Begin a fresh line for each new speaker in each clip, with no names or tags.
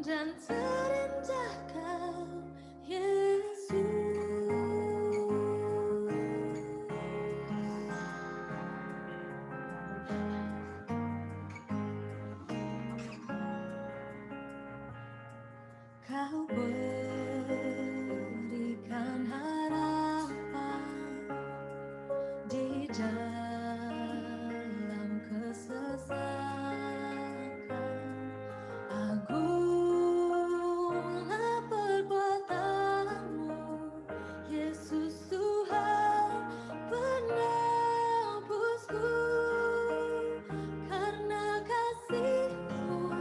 dan terindah Kau Yesus. Kau berikan harapan di dalam kesesakan. Agunglah perbuatanmu, Yesus Tuhan penebusku, karena kasih-Mu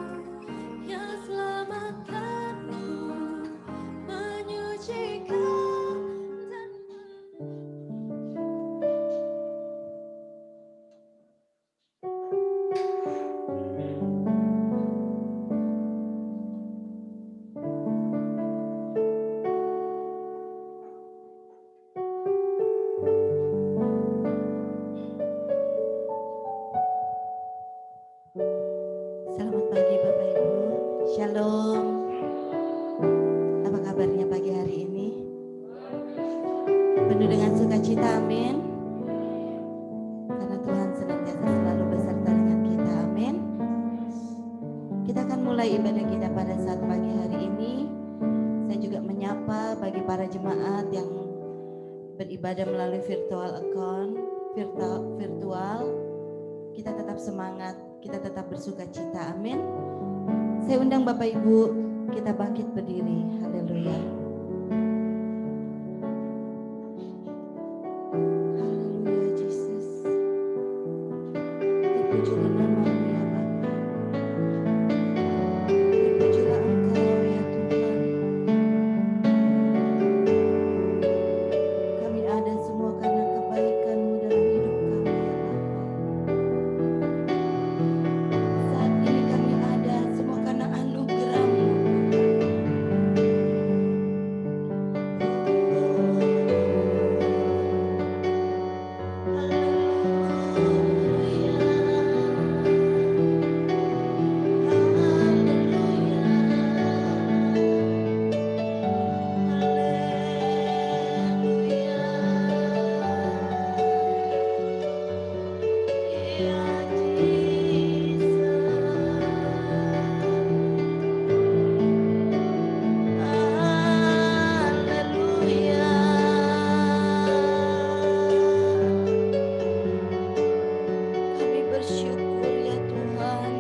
yang selamatkanku, menyucikan dan
Selamat pagi Bapak Ibu, Shalom. Apa kabarnya pagi hari ini? Penuh dengan sukacita, amin. Karena Tuhan senantiasa selalu beserta dengan kita, amin. Kita akan mulai ibadah kita pada saat pagi hari ini. Saya juga menyapa bagi para jemaat yang beribadah melalui virtual account, virtual. Kita tetap semangat, kita tetap bersukacita, amin. Saya undang Bapak Ibu, kita bangkit berdiri, haleluya. Haleluya Yesus. Terpujilah nama-Mu ya Bapa. Terpujilah Engkau ya Tuhan. Kami ada semua karena kebaikan-Mu dalam hidup kami ya Bapa. Saat ini kami ada semua karena anugerah-Mu. Kami bersyukur ya Tuhan.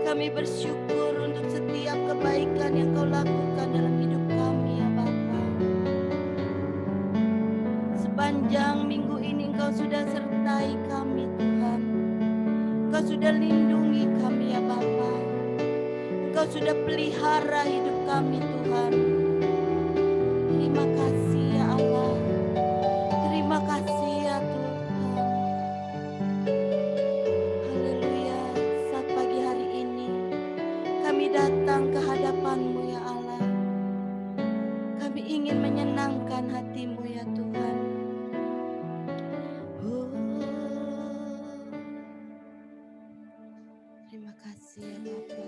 Kami bersyukur untuk setiap kebaikan yang Kau lakukan dalam hidup kami ya Bapa. Sepanjang minggu ini Engkau sudah sertai kami Tuhan. Engkau sudah lindungi kami ya Bapa. Engkau sudah pelihara hidup kami Tuhan. Terima kasih ya Allah. Terima kasih ya Tuhan. Haleluya. Saat pagi hari ini kami datang ke hadapan-Mu ya Allah. Kami ingin menyenangkan hati-Mu ya Tuhan. Terima kasih ya Bapa.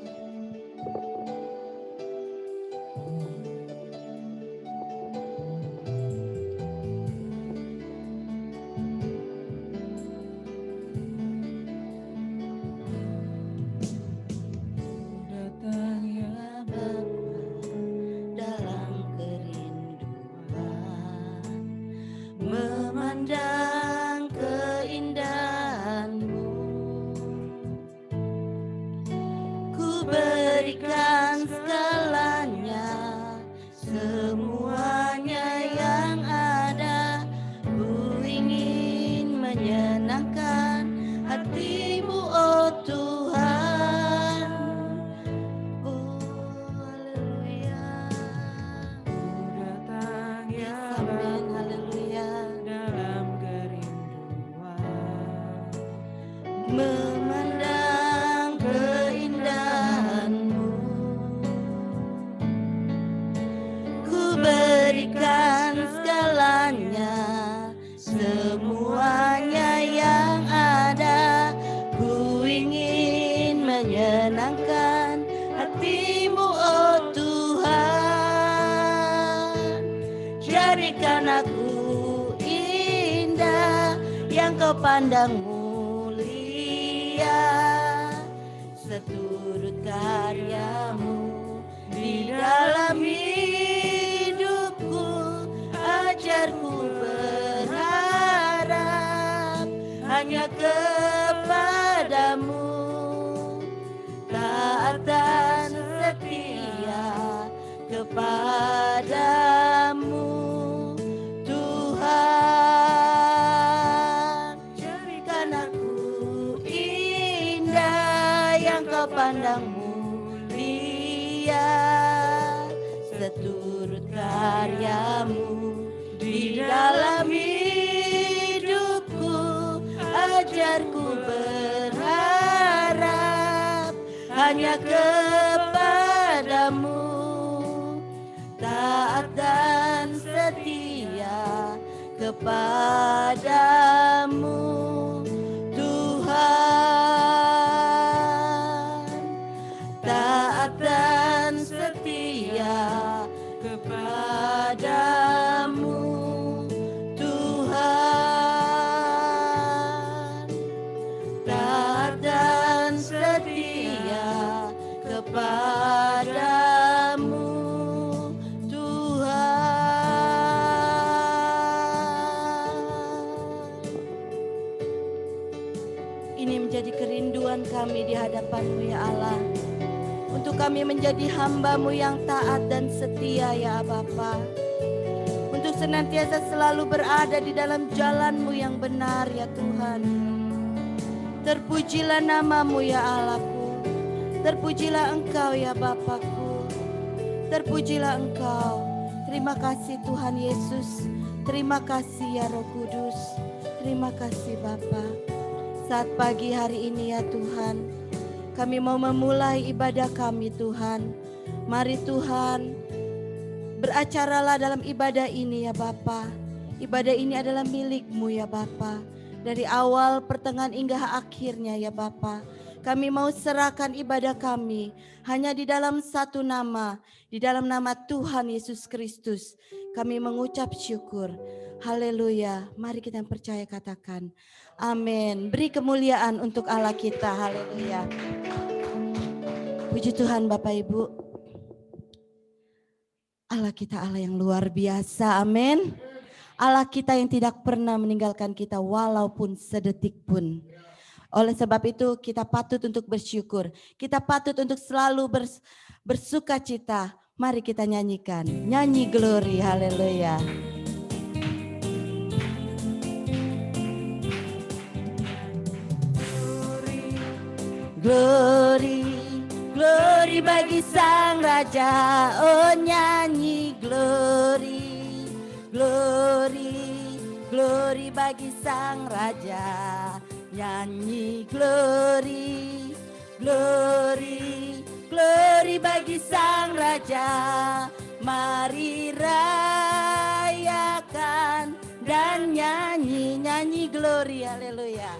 Datang ya Bapa dalam kerinduan, memandang keindahan-Mu. Ku berikan segalanya, semuanya yang ada. Ku ingin menyenangkan hati-Mu, oh Tuhan. Oh haleluya.
Datang ya
Amin, haleluya.
dalam kerinduan,
Memandang keindahan-Mu, ku berikan segalanya, semuanya yang ada. Ku ingin menyenangkan hatimu oh Tuhan. Jadikan aku indah yang kau pandang mulia, seturut karyamu di dalam hidupku. Ajarku berharap hanya kepadamu, taat dan setia kepadamu Tuhan. Jadikan aku indah yang kau pandang mulia, seturut karyamu di dalam hidupku. Ajarku berharap hanya kepadamu, taat dan setia kepadamu Tuhan. Taat dan setia kepadamu Tuhan. Taat dan setia kepadamu Tuhan. Ini menjadi kerinduan kami di hadapan-Mu ya Allah, untuk kami menjadi hamba-Mu yang taat dan setia ya Bapa, untuk senantiasa selalu berada di dalam jalan-Mu yang benar ya Tuhan. Terpujilah nama-Mu ya Allahku, terpujilah Engkau ya Bapakku, terpujilah Engkau. Terima kasih Tuhan Yesus, terima kasih ya Roh Kudus, terima kasih Bapa. Saat pagi hari ini ya Tuhan, kami mau memulai ibadah kami Tuhan. Mari Tuhan, beracaralah dalam ibadah ini ya Bapa. Ibadah ini adalah milik-Mu ya Bapa. Dari awal, pertengahan hingga akhirnya ya Bapa. Kami mau serahkan ibadah kami hanya di dalam satu nama, di dalam nama Tuhan Yesus Kristus. Kami mengucap syukur. Haleluya. Mari kita yang percaya katakan amin. Beri kemuliaan untuk Allah kita. Haleluya. Puji Tuhan Bapak Ibu. Allah kita Allah yang luar biasa. Amin. Allah kita yang tidak pernah meninggalkan kita walaupun sedetik pun. Oleh sebab itu kita patut untuk bersyukur. Kita patut untuk selalu bersuka cita. Mari kita nyanyikan. Nyanyi glory. Haleluya. Glory, glory bagi Sang Raja, oh nyanyi glory, glory, glory bagi Sang Raja, nyanyi glory, glory, glory bagi Sang Raja, mari rayakan dan nyanyi, nyanyi glory, haleluya,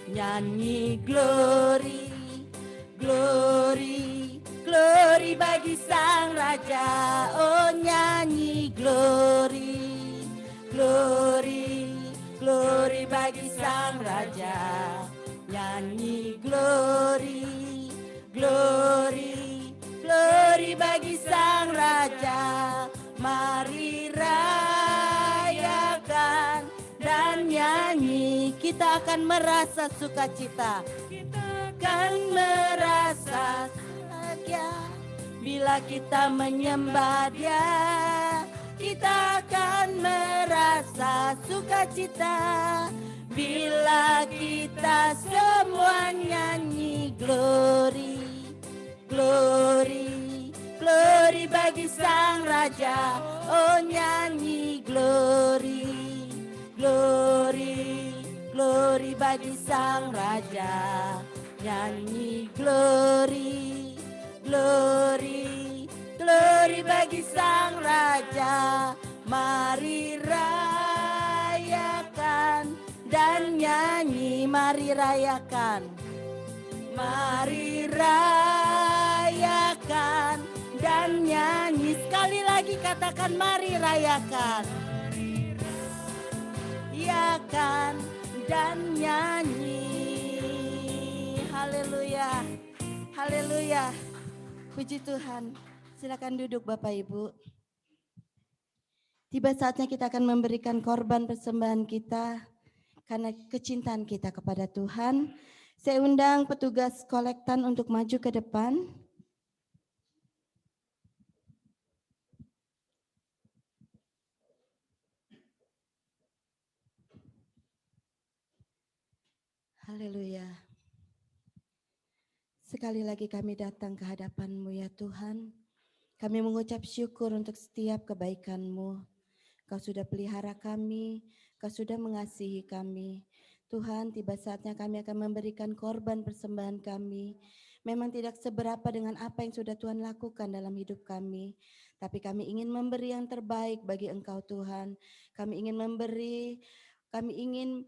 nyanyi glory. Glory, glory bagi Sang Raja, oh nyanyi glory, glory, glory bagi Sang Raja, nyanyi glory, glory, glory bagi Sang Raja, mari rayakan dan nyanyi, kita akan merasa sukacita. Akan merasa bahagia bila kita menyembah Dia, kita akan merasa sukacita bila kita semua nyanyi glory, glory, glory bagi Sang Raja, oh nyanyi glory, glory, glory bagi Sang Raja, nyanyi glory, glory, glory bagi Sang Raja, mari rayakan dan nyanyi, mari rayakan, mari rayakan katakan mari rayakan. Ya kan, dan nyanyi. Haleluya. Haleluya. Puji Tuhan. Silakan duduk Bapak Ibu. Tiba saatnya kita akan memberikan korban persembahan kita karena kecintaan kita kepada Tuhan. Saya undang petugas kolektan untuk maju ke depan. Haleluya. Sekali lagi kami datang ke hadapan-Mu ya Tuhan. Kami mengucap syukur untuk setiap kebaikan-Mu. Kau sudah pelihara kami, Kau sudah mengasihi kami. Tuhan, tiba saatnya kami akan memberikan korban persembahan kami. Memang tidak seberapa dengan apa yang sudah Tuhan lakukan dalam hidup kami. Tapi kami ingin memberi yang terbaik bagi Engkau Tuhan. Kami ingin memberi, kami ingin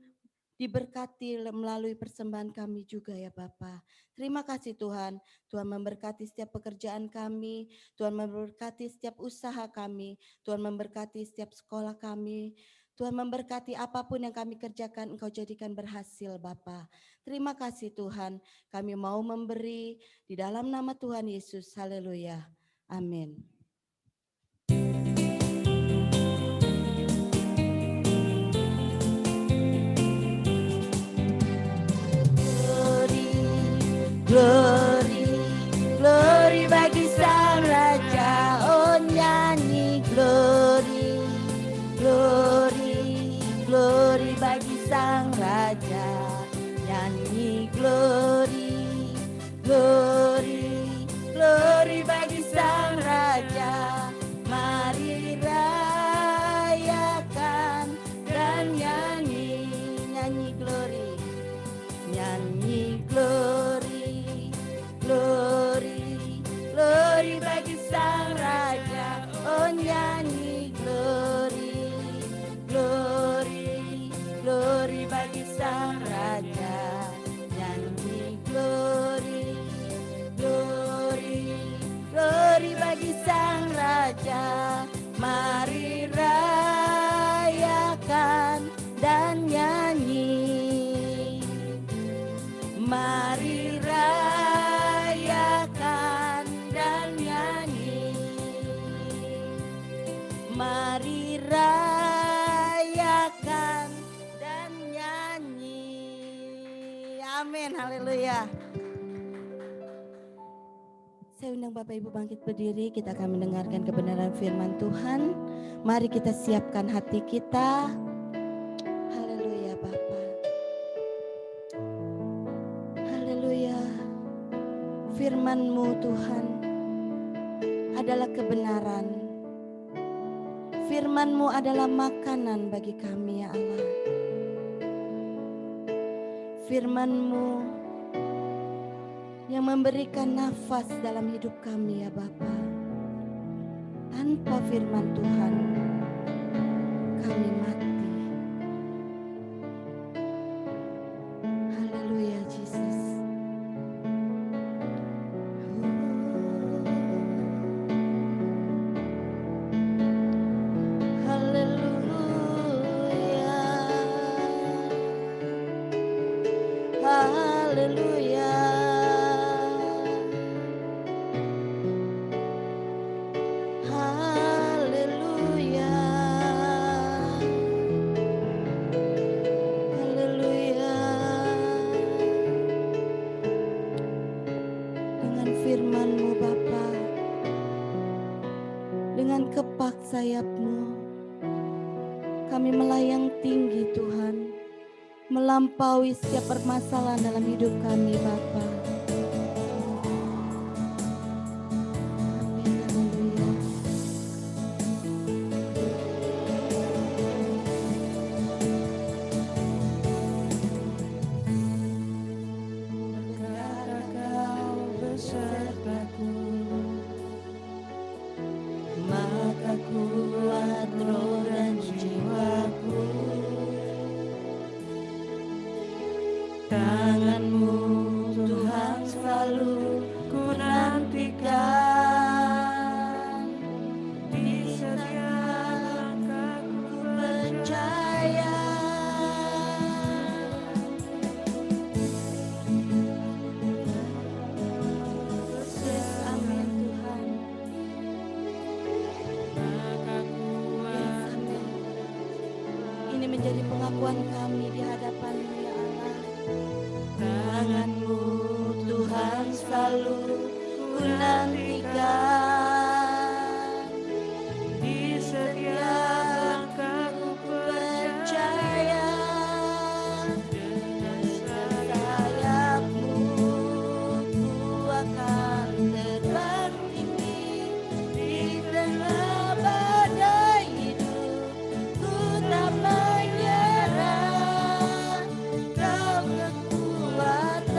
diberkati melalui persembahan kami juga ya Bapa. Terima kasih Tuhan. Tuhan memberkati setiap pekerjaan kami. Tuhan memberkati setiap usaha kami. Tuhan memberkati setiap sekolah kami. Tuhan memberkati apapun yang kami kerjakan, Engkau jadikan berhasil Bapa. Terima kasih Tuhan. Kami mau memberi di dalam nama Tuhan Yesus. Haleluya. Amin. Glory, glory bagi Sang Raja, oh nyanyi glory, glory, glory bagi Sang Raja, nyanyi glory, glory, glory bagi Sang Raja, mari rayakan dan nyanyi, nyanyi glory, nyanyi glory. Glory, glory bagi Sang Raja, oh nyanyi glory, glory, glory bagi Sang Raja, nyanyi glory, glory, glory bagi Sang Raja, mari rayakan dan nyanyi, mari rayakan dan nyanyi, mari rayakan dan nyanyi. Amin, haleluya. Saya undang Bapak Ibu bangkit berdiri, kita akan mendengarkan kebenaran firman Tuhan. Mari kita siapkan hati kita. Haleluya Bapak. Haleluya. Firman-Mu Tuhan adalah kebenaran. Firman-Mu adalah makanan bagi kami ya Allah. Firman-Mu yang memberikan nafas dalam hidup kami ya Bapa. Tanpa firman Tuhan kami mati. Haleluya Yesus. Haleluya. Haleluya. Haleluya. Dengan firman-Mu Bapa, dengan kepak sayap-Mu, kami melayang tinggi Tuhan, melampaui setiap permasalahan dalam hidup kami Bapa. Amin, haleluya. Berkata Kau besertaku, maka kuat roh dan jiwaku. Tangan-Mu Tuhan selalu ku nantikan, di pengakuan kami di hadapan-Mu ya Allah. Tangan-Mu Tuhan selalu ku nantikan, di setiap langkahku percaya, dengan sayap-Mu ku akan terbang tinggi di tengah badai hidup. Ku tak menyerah, Kau kekuatan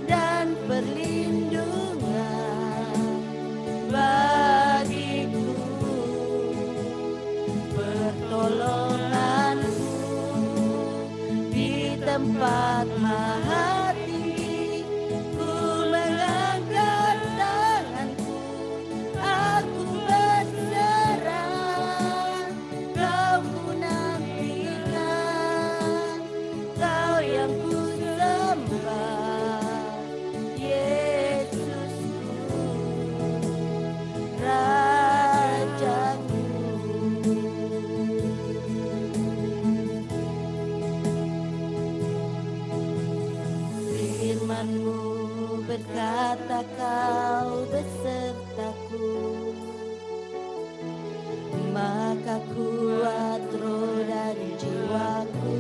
dan perlindungan bagiku, pertolonganku di tempat maha tinggi. Ku mengangkat tanganku, aku berserah. Kau ku nantikan, Kau yang ku sembah, Yesusku, Rajaku. Firman-Mu berkata Kau besertaku, maka kuat roh dan jiwaku.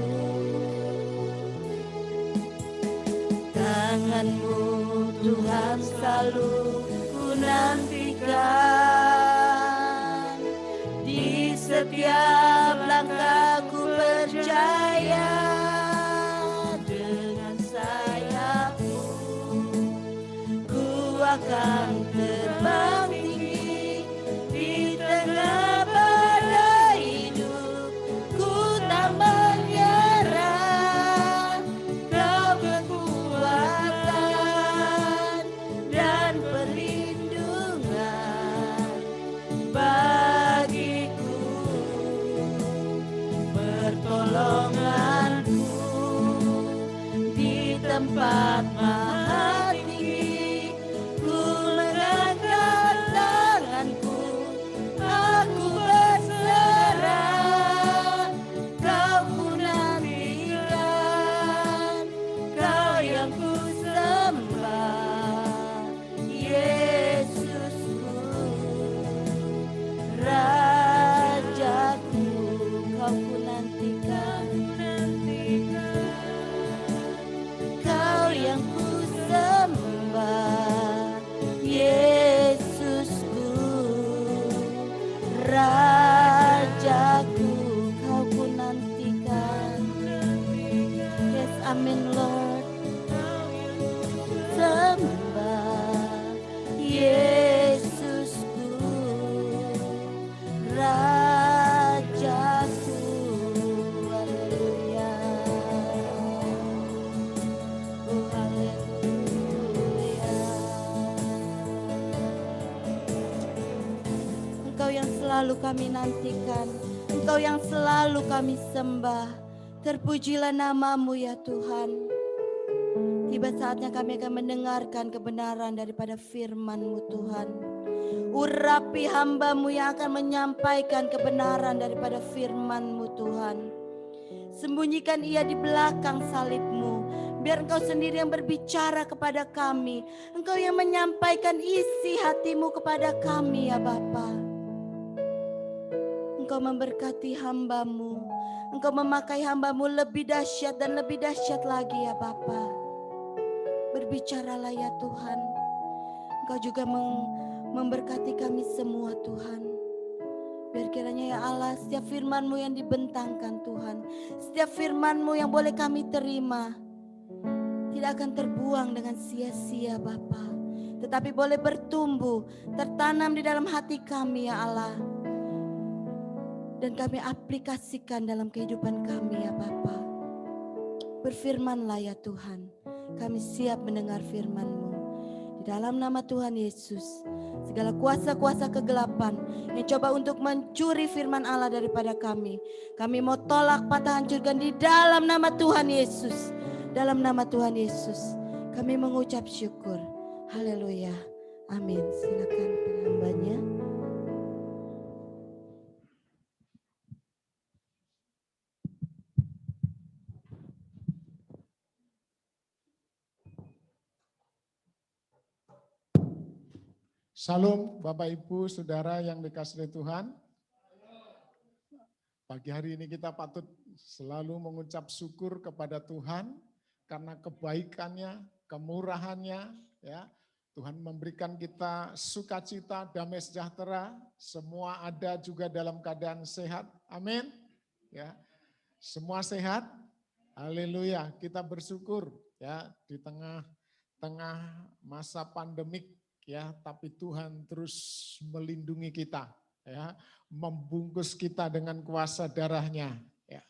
Tangan-Mu Tuhan selalu ku nantikan, di setiap langkahku percaya, dengan sayap-Mu ku akan terbang tinggi di tengah badai hidup. Ku tak menyerah, Kau kekuatan dan perlindungan bagiku, pertolonganku di tempat maha tinggi. Ku mengangkat tanganku, aku berserah. Kau ku nantikan, Kau yang ku sembah, Yesusku, Rajaku. Kau ku nantikan, Kau yang ku sembah, Yesusku, Rajaku. Kau ku nantikan. Yes, amin Lord. Sembah Yesusku, Rajaku. Haleluya. Oh haleluya. Engkau yang selalu kami nantikan, Engkau yang selalu kami sembah. Terpujilah nama-Mu ya Tuhan. Tiba saatnya kami akan mendengarkan kebenaran daripada firman-Mu Tuhan. Urapi hamba-Mu yang akan menyampaikan kebenaran daripada firman-Mu Tuhan. Sembunyikan ia di belakang salib-Mu. Biar Engkau sendiri yang berbicara kepada kami. Engkau yang menyampaikan isi hati-Mu kepada kami ya Bapa. Engkau memberkati hamba-Mu. Engkau memakai hamba-Mu lebih dahsyat dan lebih dahsyat lagi ya Bapa. Berbicaralah ya Tuhan. Engkau juga memberkati kami semua Tuhan. Biar kiranya ya Allah, setiap firman-Mu yang dibentangkan Tuhan, setiap firman-Mu yang boleh kami terima, tidak akan terbuang dengan sia-sia Bapa, tetapi boleh bertumbuh, tertanam di dalam hati kami ya Allah. Dan kami aplikasikan dalam kehidupan kami ya Bapa. Berfirmanlah ya Tuhan, kami siap mendengar firman-Mu. Di dalam nama Tuhan Yesus, segala kuasa-kuasa kegelapan yang coba untuk mencuri firman Allah daripada kami mau tolak, patah, hancurkan di dalam nama Tuhan Yesus. Dalam nama Tuhan Yesus, kami mengucap syukur. Haleluya. Amin. Silakan penambahnya.
Salam Bapak Ibu Saudara yang dikasihi Tuhan. Pagi hari ini kita patut selalu mengucap syukur kepada Tuhan karena kebaikannya, kemurahannya, ya. Tuhan memberikan kita sukacita, damai sejahtera, semua ada juga dalam keadaan sehat. Amin. Ya. Semua sehat. Haleluya. Kita bersyukur ya di tengah masa pandemik ya, tapi Tuhan terus melindungi kita ya, membungkus kita dengan kuasa darahnya ya.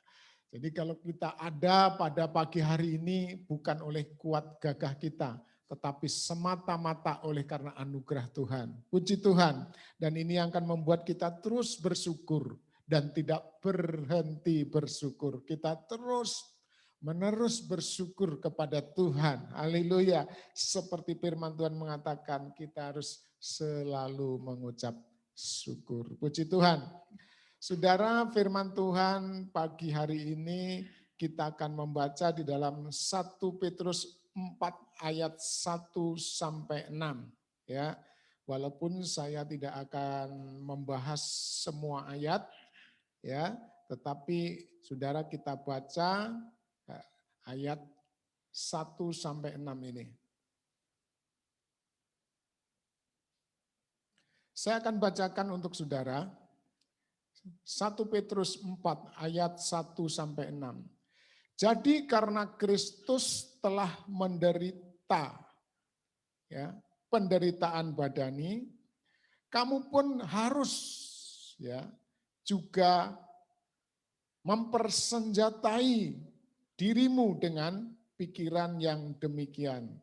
Jadi kalau kita ada pada pagi hari ini bukan oleh kuat gagah kita, tetapi semata-mata oleh karena anugerah Tuhan. Puji Tuhan. Dan ini akan membuat kita terus bersyukur dan tidak berhenti bersyukur. Kita terus menerus bersyukur kepada Tuhan. Haleluya. Seperti firman Tuhan mengatakan, kita harus selalu mengucap syukur. Puji Tuhan. Saudara, firman Tuhan pagi hari ini kita akan membaca di dalam 1 Petrus 4 ayat 1 sampai 6 ya. Walaupun saya tidak akan membahas semua ayat ya, tetapi saudara kita baca ayat 1 sampai 6 ini. Saya akan bacakan untuk saudara 1 Petrus 4 ayat 1 sampai 6. Jadi karena Kristus telah menderita ya, penderitaan badani, kamu pun harus ya juga mempersenjatai dirimu dengan pikiran yang demikian.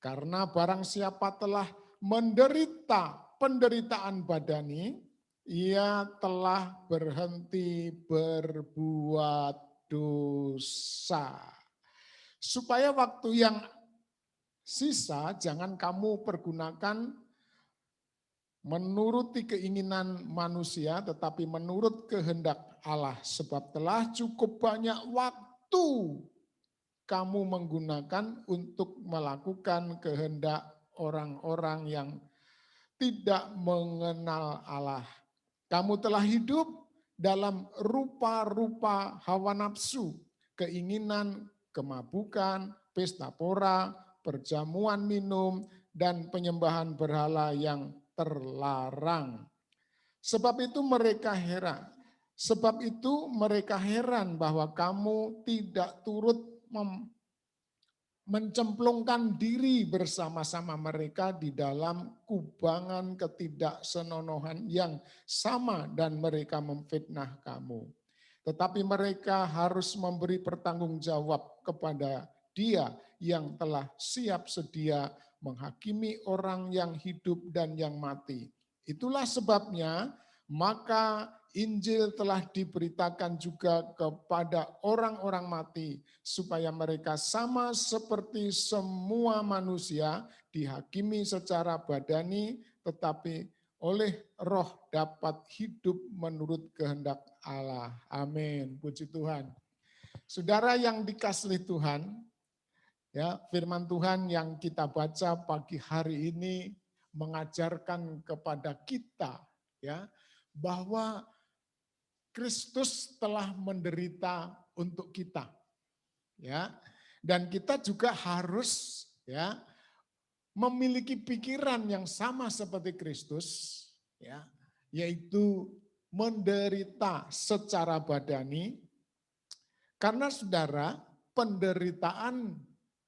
Karena barang siapa telah menderita penderitaan badani, ia telah berhenti berbuat dosa. Supaya waktu yang sisa jangan kamu pergunakan menuruti keinginan manusia, tetapi menurut kehendak Allah. Sebab telah cukup banyak waktu kamu menggunakan untuk melakukan kehendak orang-orang yang tidak mengenal Allah. Kamu telah hidup dalam rupa-rupa hawa nafsu, keinginan, kemabukan, pesta pora, perjamuan minum, dan penyembahan berhala yang terlarang. Sebab itu mereka heran bahwa kamu tidak turut mencemplungkan diri bersama-sama mereka di dalam kubangan ketidaksenonohan yang sama dan mereka memfitnah kamu. Tetapi mereka harus memberi pertanggungjawab kepada Dia yang telah siap sedia menghakimi orang yang hidup dan yang mati. Itulah sebabnya maka Injil telah diberitakan juga kepada orang-orang mati, supaya mereka sama seperti semua manusia dihakimi secara badani, tetapi oleh roh dapat hidup menurut kehendak Allah. Amin. Puji Tuhan. Saudara yang dikasihi Tuhan, ya, firman Tuhan yang kita baca pagi hari ini mengajarkan kepada kita ya bahwa Kristus telah menderita untuk kita. Ya. Dan kita juga harus ya memiliki pikiran yang sama seperti Kristus ya, yaitu menderita secara badani. Karena saudara, penderitaan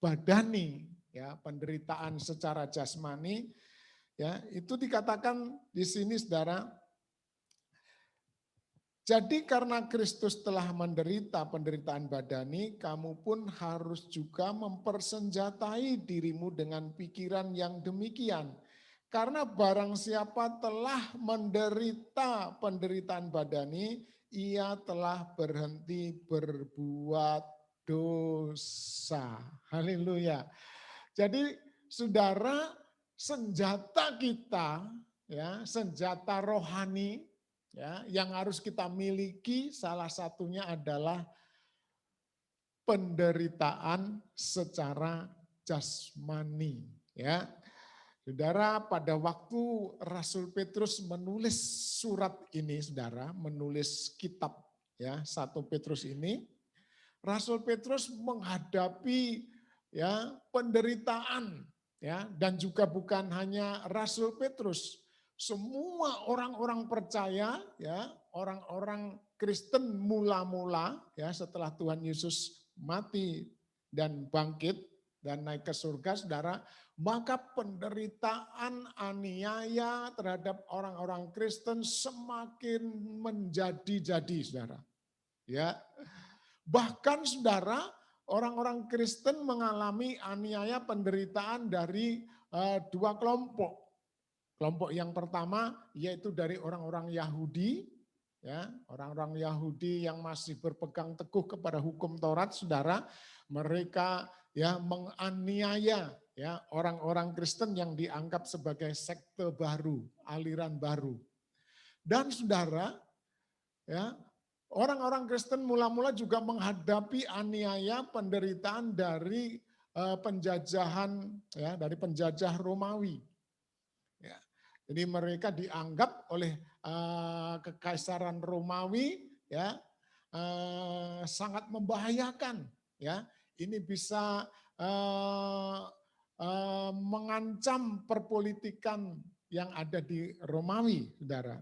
badani ya, penderitaan secara jasmani ya, itu dikatakan di sini saudara. Jadi karena Kristus telah menderita penderitaan badani, kamu pun harus juga mempersenjatai dirimu dengan pikiran yang demikian. Karena barang siapa telah menderita penderitaan badani, ia telah berhenti berbuat dosa. Haleluya. Jadi saudara, senjata kita, ya, senjata rohani, ya, yang harus kita miliki salah satunya adalah penderitaan secara jasmani. Ya, Saudara, pada waktu Rasul Petrus menulis surat ini, saudara, menulis kitab ya 1 Petrus ini, Rasul Petrus menghadapi ya penderitaan ya, dan juga bukan hanya Rasul Petrus, semua orang-orang percaya ya, orang-orang Kristen mula-mula ya setelah Tuhan Yesus mati dan bangkit dan naik ke surga, saudara, maka penderitaan aniaya terhadap orang-orang Kristen semakin menjadi-jadi, saudara. Ya, bahkan saudara, orang-orang Kristen mengalami aniaya penderitaan dari dua kelompok. Kelompok yang pertama yaitu dari orang-orang Yahudi, ya, orang-orang Yahudi yang masih berpegang teguh kepada hukum Taurat, saudara, mereka ya menganiaya ya orang-orang Kristen yang dianggap sebagai sekte baru, aliran baru. Dan saudara, ya, orang-orang Kristen mula-mula juga menghadapi aniaya penderitaan dari penjajahan ya, dari penjajah Romawi. Ya. Jadi mereka dianggap oleh kekaisaran Romawi ya sangat membahayakan ya. Ini bisa mengancam perpolitikan yang ada di Romawi, saudara.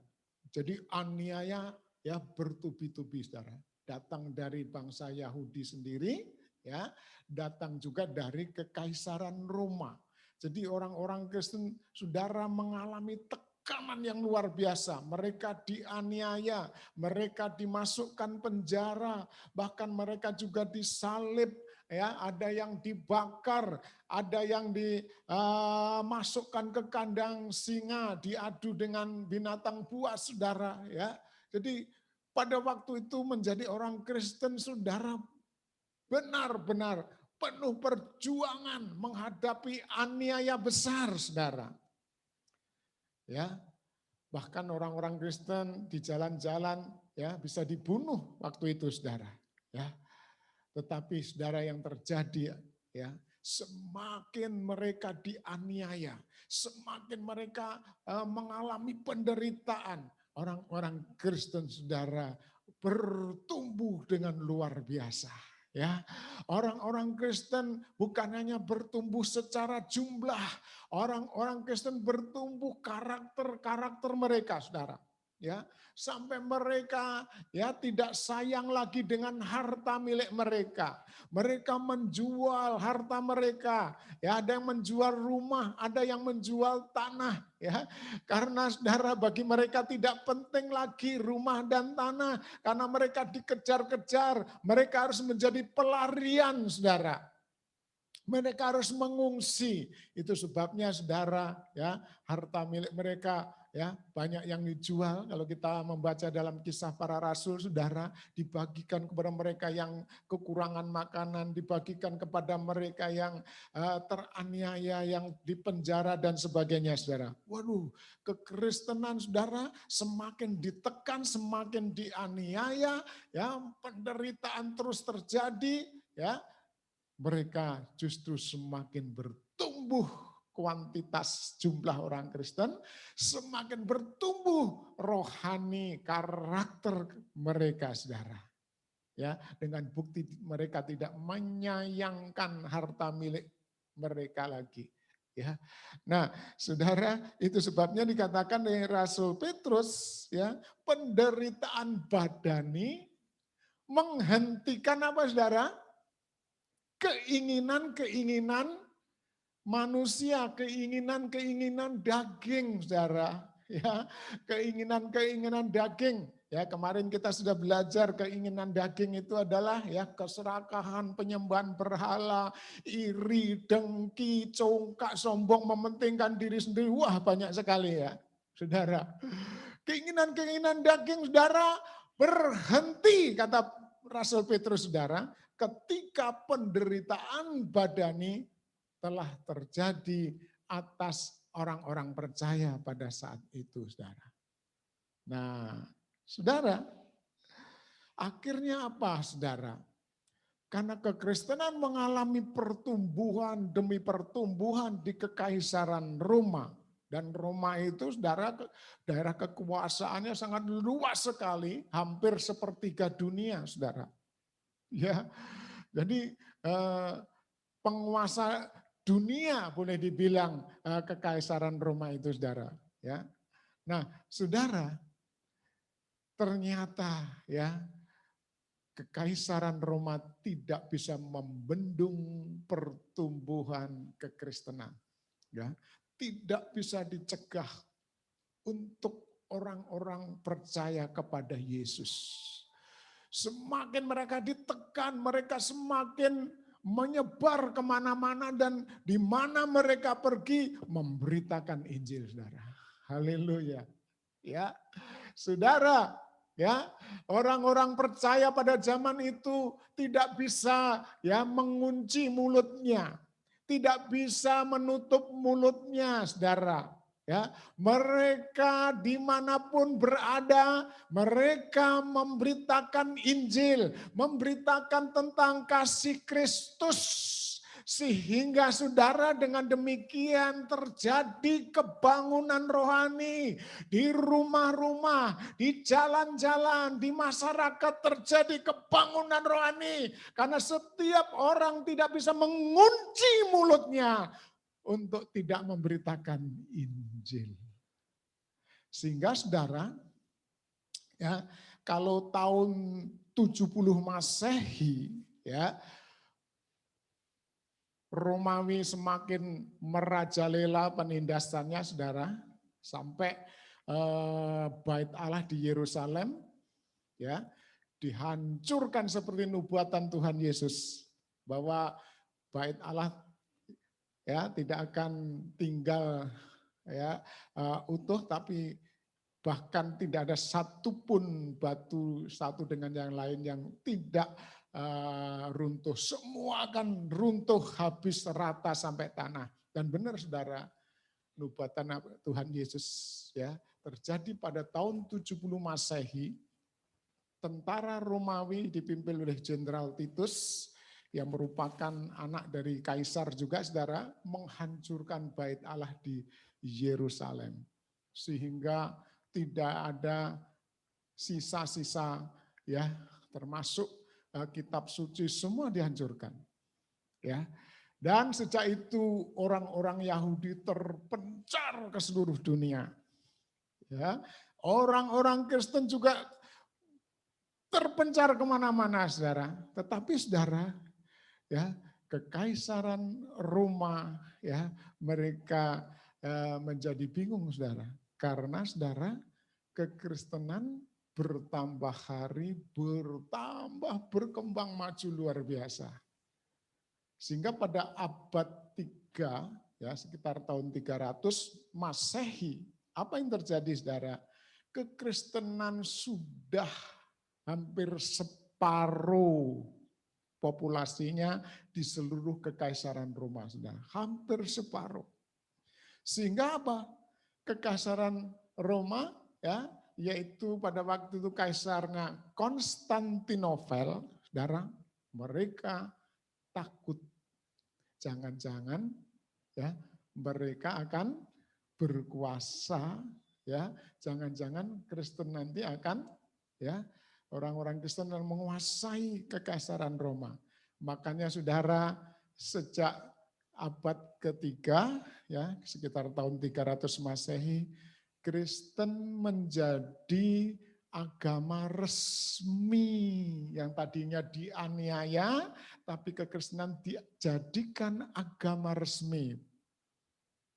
Jadi aniaya ya bertubi-tubi, saudara. Datang dari bangsa Yahudi sendiri, ya, datang juga dari kekaisaran Roma. Jadi orang-orang Kristen, saudara, mengalami tekanan yang luar biasa. Mereka dianiaya, mereka dimasukkan penjara, bahkan mereka juga disalib. Ya, ada yang dibakar, ada yang dimasukkan ke kandang singa, diadu dengan binatang buas, saudara. Ya, jadi pada waktu itu menjadi orang Kristen, saudara, benar-benar penuh perjuangan menghadapi aniaya besar, saudara. Ya, bahkan orang-orang Kristen di jalan-jalan ya bisa dibunuh waktu itu, saudara. Ya, tetapi saudara yang terjadi ya, semakin mereka dianiaya, semakin mereka mengalami penderitaan, orang-orang Kristen, saudara, bertumbuh dengan luar biasa. Ya, orang-orang Kristen bukan hanya bertumbuh secara jumlah, orang-orang Kristen bertumbuh karakter mereka, saudara. Ya, sampai mereka ya tidak sayang lagi dengan harta milik mereka. Mereka menjual harta mereka. Ya, ada yang menjual rumah, ada yang menjual tanah. Ya, karena saudara, bagi mereka tidak penting lagi rumah dan tanah, karena mereka dikejar-kejar. Mereka harus menjadi pelarian, saudara. Mereka harus mengungsi. Itu sebabnya, saudara, ya, harta milik mereka ya banyak yang dijual. Kalau kita membaca dalam Kisah Para Rasul, saudara, dibagikan kepada mereka yang kekurangan makanan, dibagikan kepada mereka yang teraniaya, yang dipenjara dan sebagainya, saudara. Waduh, kekristenan, saudara, semakin ditekan, semakin dianiaya, ya, penderitaan terus terjadi, ya. Mereka justru semakin bertumbuh kuantitas jumlah orang Kristen, semakin bertumbuh rohani karakter mereka, saudara. Ya, dengan bukti mereka tidak menyayangkan harta milik mereka lagi. Ya, nah, saudara, itu sebabnya dikatakan oleh Rasul Petrus, ya, penderitaan badani menghentikan apa, saudara? Keinginan-keinginan manusia, keinginan-keinginan daging, saudara. Ya, keinginan-keinginan daging. Ya, kemarin kita sudah belajar keinginan daging itu adalah ya keserakahan, penyembahan berhala, iri, dengki, congkak, sombong, mementingkan diri sendiri. Wah, banyak sekali ya, saudara. Keinginan-keinginan daging, saudara, berhenti, kata Rasul Petrus, saudara, ketika penderitaan badani telah terjadi atas orang-orang percaya pada saat itu, saudara. Nah, saudara, akhirnya apa, saudara? Karena kekristenan mengalami pertumbuhan demi pertumbuhan di kekaisaran Roma. Dan Roma itu saudara, daerah kekuasaannya sangat luas sekali, hampir sepertiga dunia saudara. Ya, jadi penguasa dunia boleh dibilang kekaisaran Roma itu saudara. Ya, nah saudara, ternyata ya kekaisaran Roma tidak bisa membendung pertumbuhan kekristenan. Ya, tidak bisa dicegah untuk orang-orang percaya kepada Yesus. Semakin mereka ditekan, mereka semakin menyebar kemana-mana dan di mana mereka pergi memberitakan Injil, saudara. Haleluya. Ya, saudara, ya, orang-orang percaya pada zaman itu tidak bisa ya mengunci mulutnya, tidak bisa menutup mulutnya, saudara. Ya, mereka dimanapun berada, mereka memberitakan Injil, memberitakan tentang kasih Kristus. Sehingga saudara dengan demikian terjadi kebangunan rohani di rumah-rumah, di jalan-jalan, di masyarakat terjadi kebangunan rohani. Karena setiap orang tidak bisa mengunci mulutnya untuk tidak memberitakan Injil. Sehingga saudara, ya kalau tahun 70 Masehi, ya Romawi semakin merajalela penindasannya, saudara, sampai bait Allah di Yerusalem ya dihancurkan seperti nubuatan Tuhan Yesus bahwa bait Allah ya tidak akan tinggal ya utuh, tapi bahkan tidak ada satupun batu satu dengan yang lain yang tidak runtuh. Semua akan runtuh habis rata sampai tanah. Dan benar saudara, nubuatan Tuhan Yesus ya terjadi pada tahun 70 Masehi. Tentara Romawi dipimpin oleh Jenderal Titus yang merupakan anak dari kaisar juga saudara, menghancurkan bait Allah di Yerusalem. Sehingga tidak ada sisa-sisa ya, termasuk kitab suci semua dihancurkan. Ya. Dan sejak itu orang-orang Yahudi terpencar ke seluruh dunia. Ya. Orang-orang Kristen juga terpencar kemana-mana, saudara. Tetapi saudara, ya kekaisaran Roma, ya mereka menjadi bingung, saudara. Karena saudara, kekristenan bertambah hari, bertambah berkembang maju luar biasa. Sehingga pada abad 3, ya sekitar tahun 300 Masehi, apa yang terjadi saudara? Kekristenan sudah hampir separuh populasinya di seluruh kekaisaran Roma, saudara. Hampir separuh. Sehingga apa? Kekaisaran Roma, ya, yaitu pada waktu itu kaisarnya Konstantinopel, saudara, mereka takut jangan-jangan ya mereka akan berkuasa, ya jangan-jangan Kristen nanti akan ya orang-orang Kristen akan menguasai kekaisaran Roma. Makanya saudara, sejak abad ketiga ya sekitar tahun 300 Masehi, Kristen menjadi agama resmi yang tadinya dianiaya, tapi kekristenan dijadikan agama resmi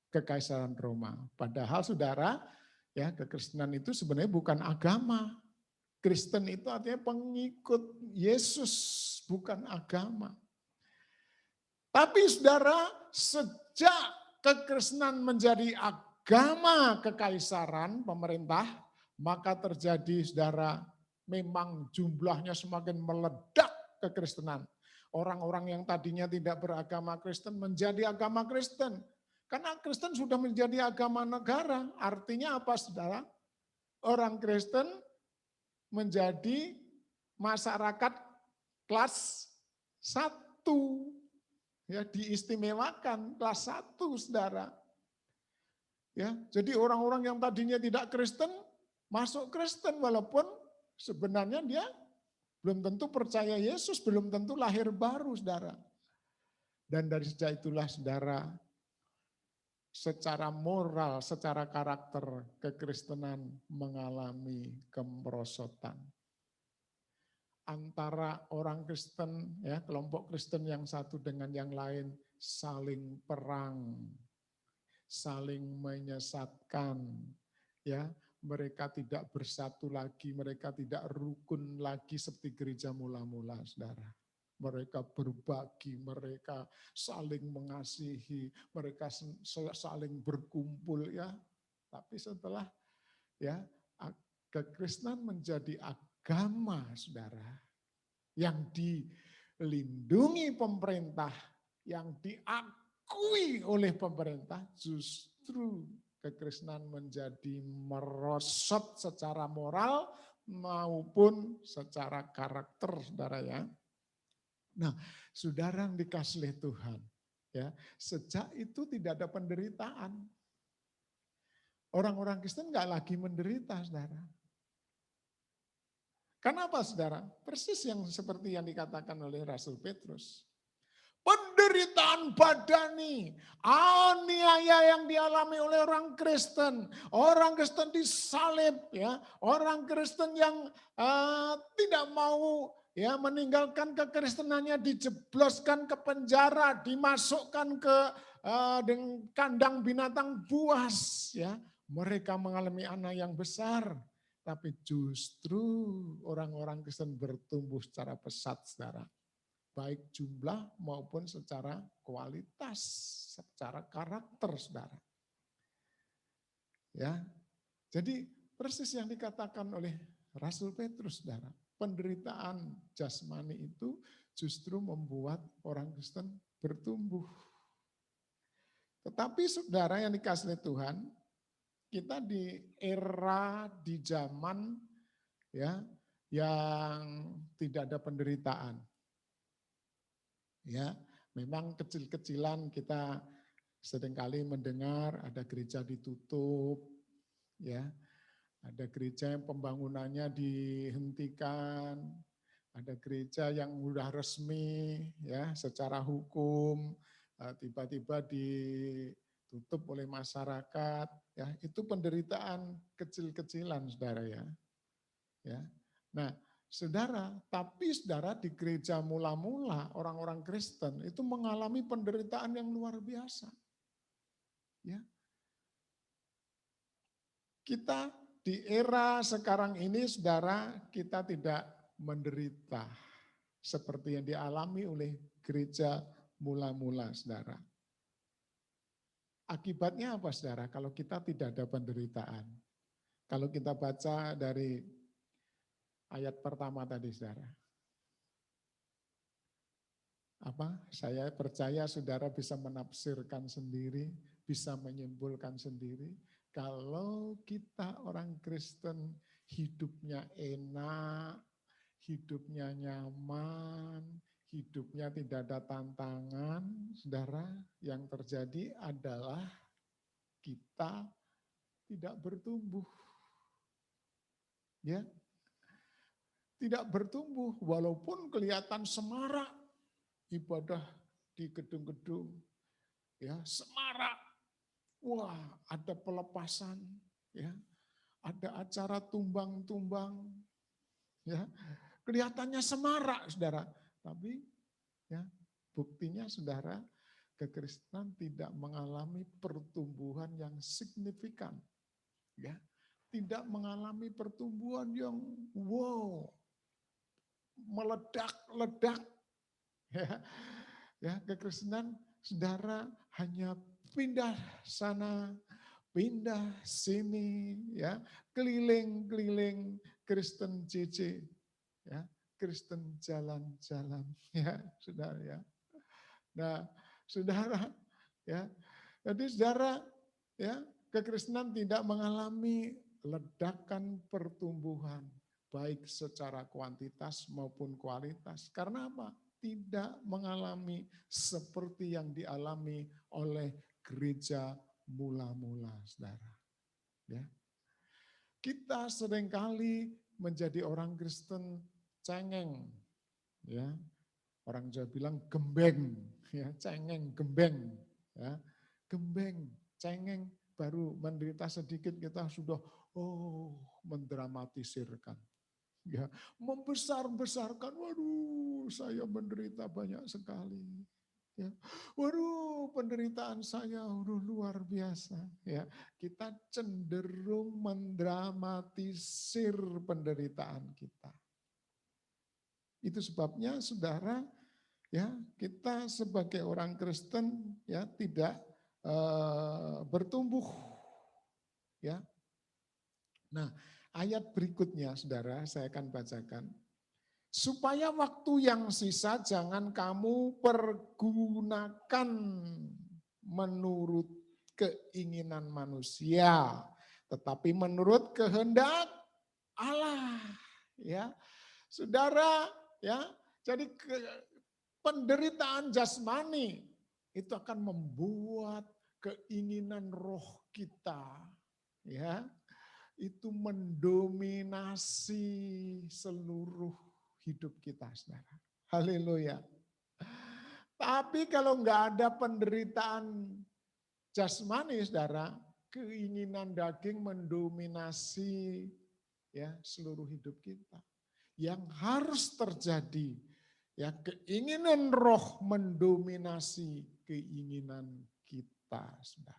kekaisaran Roma. Padahal saudara, ya kekristenan itu sebenarnya bukan agama. Kristen itu artinya pengikut Yesus, bukan agama. Tapi saudara, sejak kekristenan menjadi agama kekaisaran pemerintah, maka terjadi saudara, memang jumlahnya semakin meledak kekristenan. Orang-orang yang tadinya tidak beragama Kristen menjadi agama Kristen. Karena Kristen sudah menjadi agama negara. Artinya apa saudara? Orang Kristen menjadi masyarakat kelas Satu, ya, diistimewakan kelas 1, saudara. Ya, jadi orang-orang yang tadinya tidak Kristen masuk Kristen walaupun sebenarnya dia belum tentu percaya Yesus, belum tentu lahir baru, saudara. Dan dari sejak itulah, saudara, secara moral, secara karakter, kekristenan mengalami kemerosotan. Antara orang Kristen, ya, kelompok Kristen yang satu dengan yang lain saling perang, saling menyesatkan, ya, mereka tidak bersatu lagi, mereka tidak rukun lagi seperti gereja mula-mula, saudara. Mereka berbagi, mereka saling mengasihi, mereka saling berkumpul, ya. Tapi setelah, ya, kekristenan menjadi agama, saudara, yang dilindungi pemerintah, yang diakui oleh pemerintah, justru kekristenan menjadi merosot secara moral maupun secara karakter, saudara, ya. Nah, saudara yang dikasih oleh Tuhan, ya, sejak itu tidak ada penderitaan. Orang-orang Kristen nggak lagi menderita, saudara. Kenapa, saudara? Persis yang seperti yang dikatakan oleh Rasul Petrus. Penderitaan badani, aniaya yang dialami oleh orang Kristen disalib, ya, orang Kristen yang tidak mau, ya, meninggalkan kekristenannya, dijebloskan ke penjara, dimasukkan ke kandang binatang buas, ya, mereka mengalami anak yang besar. Tapi justru orang-orang Kristen bertumbuh secara pesat, saudara. Baik jumlah maupun secara kualitas, secara karakter, saudara. Ya, jadi persis yang dikatakan oleh Rasul Petrus, saudara. Penderitaan jasmani itu justru membuat orang Kristen bertumbuh. Tetapi saudara yang dikasihi Tuhan, kita di era, di zaman, ya, yang tidak ada penderitaan. Ya, memang kecil-kecilan kita seringkali mendengar ada gereja ditutup, ya, ada gereja yang pembangunannya dihentikan, ada gereja yang sudah resmi, ya, secara hukum tiba-tiba ditutup oleh masyarakat, ya, itu penderitaan kecil-kecilan, saudara, ya. Ya. Nah, saudara, tapi saudara di gereja mula-mula orang-orang Kristen itu mengalami penderitaan yang luar biasa. Ya. Kita di era sekarang ini, saudara, kita tidak menderita seperti yang dialami oleh gereja mula-mula, saudara. Akibatnya apa, saudara? Kalau kita tidak ada penderitaan. Kalau kita baca dari ayat pertama tadi, saudara. Saya percaya saudara bisa menafsirkan sendiri, bisa menyimpulkan sendiri. Kalau kita orang Kristen hidupnya enak, hidupnya nyaman, hidupnya tidak ada tantangan, saudara, yang terjadi adalah kita tidak bertumbuh. Ya, tidak bertumbuh walaupun kelihatan semarak ibadah di gedung-gedung, ya, semarak. Wah, ada pelepasan, ya, ada acara tumbang-tumbang, ya, kelihatannya semarak, saudara. Tapi, ya, buktinya, saudara, kekristenan tidak mengalami pertumbuhan yang signifikan, ya, tidak mengalami pertumbuhan yang wow, meledak-ledak. Ya, kekristenan, saudara, hanya pindah sana, pindah sini, ya, keliling-keliling Kristen JJ, ya, Kristen jalan-jalan, ya, saudara, ya. Nah, saudara, ya, jadi saudara, ya, kekristenan tidak mengalami ledakan pertumbuhan baik secara kuantitas maupun kualitas. Karena apa? tidak mengalami seperti yang dialami oleh gereja mula-mula, saudara. Ya. Kita seringkali menjadi orang Kristen cengeng, ya. Orang Jawa bilang gembeng, ya, cengeng, gembeng, ya, gembeng, cengeng, baru menderita sedikit kita sudah mendramatisirkan, ya, membesar-besarkan. Waduh, saya menderita banyak sekali. Ya. Waduh, penderitaan saya luar biasa. Ya, kita cenderung mendramatisir penderitaan kita. Itu sebabnya, saudara, ya, kita sebagai orang Kristen ya tidak bertumbuh. Ya. Nah, ayat berikutnya, saudara, saya akan bacakan. Supaya waktu yang sisa jangan kamu pergunakan menurut keinginan manusia, tetapi menurut kehendak Allah. Ya, saudara, ya, jadi penderitaan jasmani itu akan membuat keinginan roh kita, ya, itu mendominasi seluruh hidup kita, saudara. Haleluya. Tapi kalau nggak ada penderitaan jasmani, saudara, keinginan daging mendominasi ya seluruh hidup kita. Yang harus terjadi, ya, keinginan roh mendominasi keinginan kita, saudara.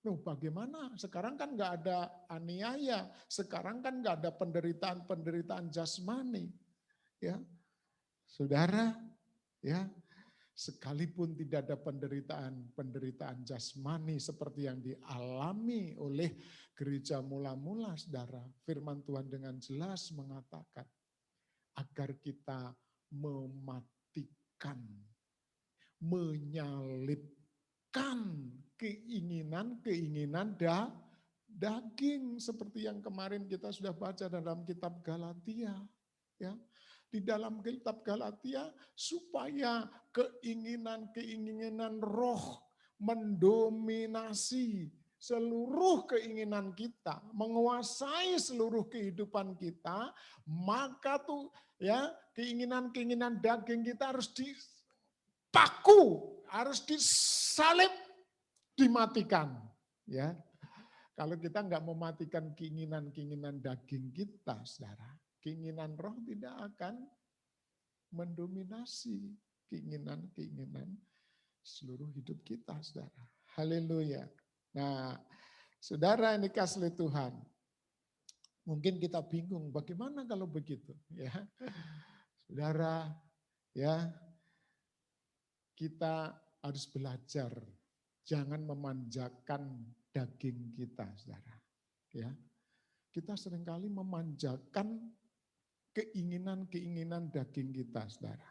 Loh, bagaimana? Sekarang kan nggak ada aniaya, sekarang kan nggak ada penderitaan jasmani, ya, saudara, ya, sekalipun tidak ada penderitaan jasmani seperti yang dialami oleh gereja mula-mula, saudara, firman Tuhan dengan jelas mengatakan agar kita mematikan, menyalibkan keinginan daging seperti yang kemarin kita sudah baca dalam kitab Galatia, ya. Di dalam kitab Galatia, supaya keinginan roh mendominasi seluruh keinginan kita, menguasai seluruh kehidupan kita, maka tuh ya keinginan daging kita harus dipaku, harus disalib, dimatikan, ya. Kalau kita nggak mematikan keinginan daging kita, saudara, keinginan roh tidak akan mendominasi keinginan seluruh hidup kita, saudara. Haleluya. Nah, saudara ini kasih Tuhan. Mungkin kita bingung, bagaimana kalau begitu? Ya, saudara, ya, kita harus belajar, jangan memanjakan daging kita, saudara. Ya, kita seringkali memanjakan keinginan daging kita, saudara.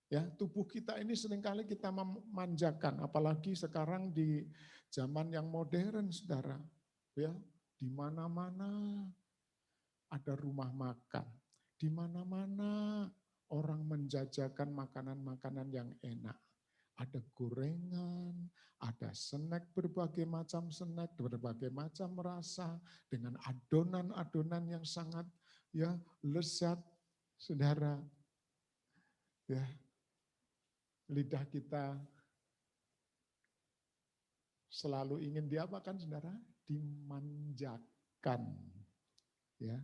Ya, tubuh kita ini seringkali kita memanjakan, apalagi sekarang di zaman yang modern, saudara. Ya, di mana-mana ada rumah makan, di mana-mana orang menjajakan makanan-makanan yang enak. Ada gorengan, ada snack, berbagai macam snack, berbagai macam rasa, dengan adonan-adonan yang sangat ya lezat, saudara. Ya, lidah kita selalu ingin diapakan, saudara? Dimanjakan, ya,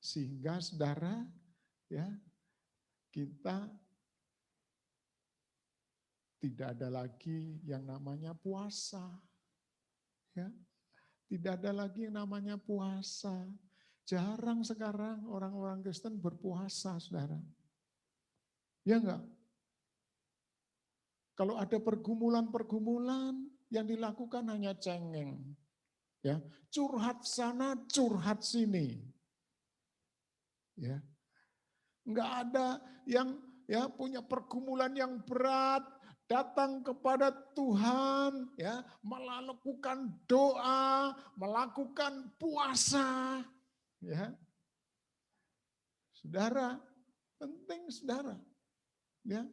sehingga saudara, ya, kita tidak ada lagi yang namanya puasa, ya, tidak ada lagi yang namanya puasa. Jarang sekarang orang-orang Kristen berpuasa, saudara. Ya enggak? Kalau ada pergumulan yang dilakukan hanya cengeng. Ya, curhat sana, curhat sini. Ya. Enggak ada yang ya punya pergumulan yang berat, datang kepada Tuhan, ya, melakukan doa, melakukan puasa, ya. Saudara, Penting saudara. Ya.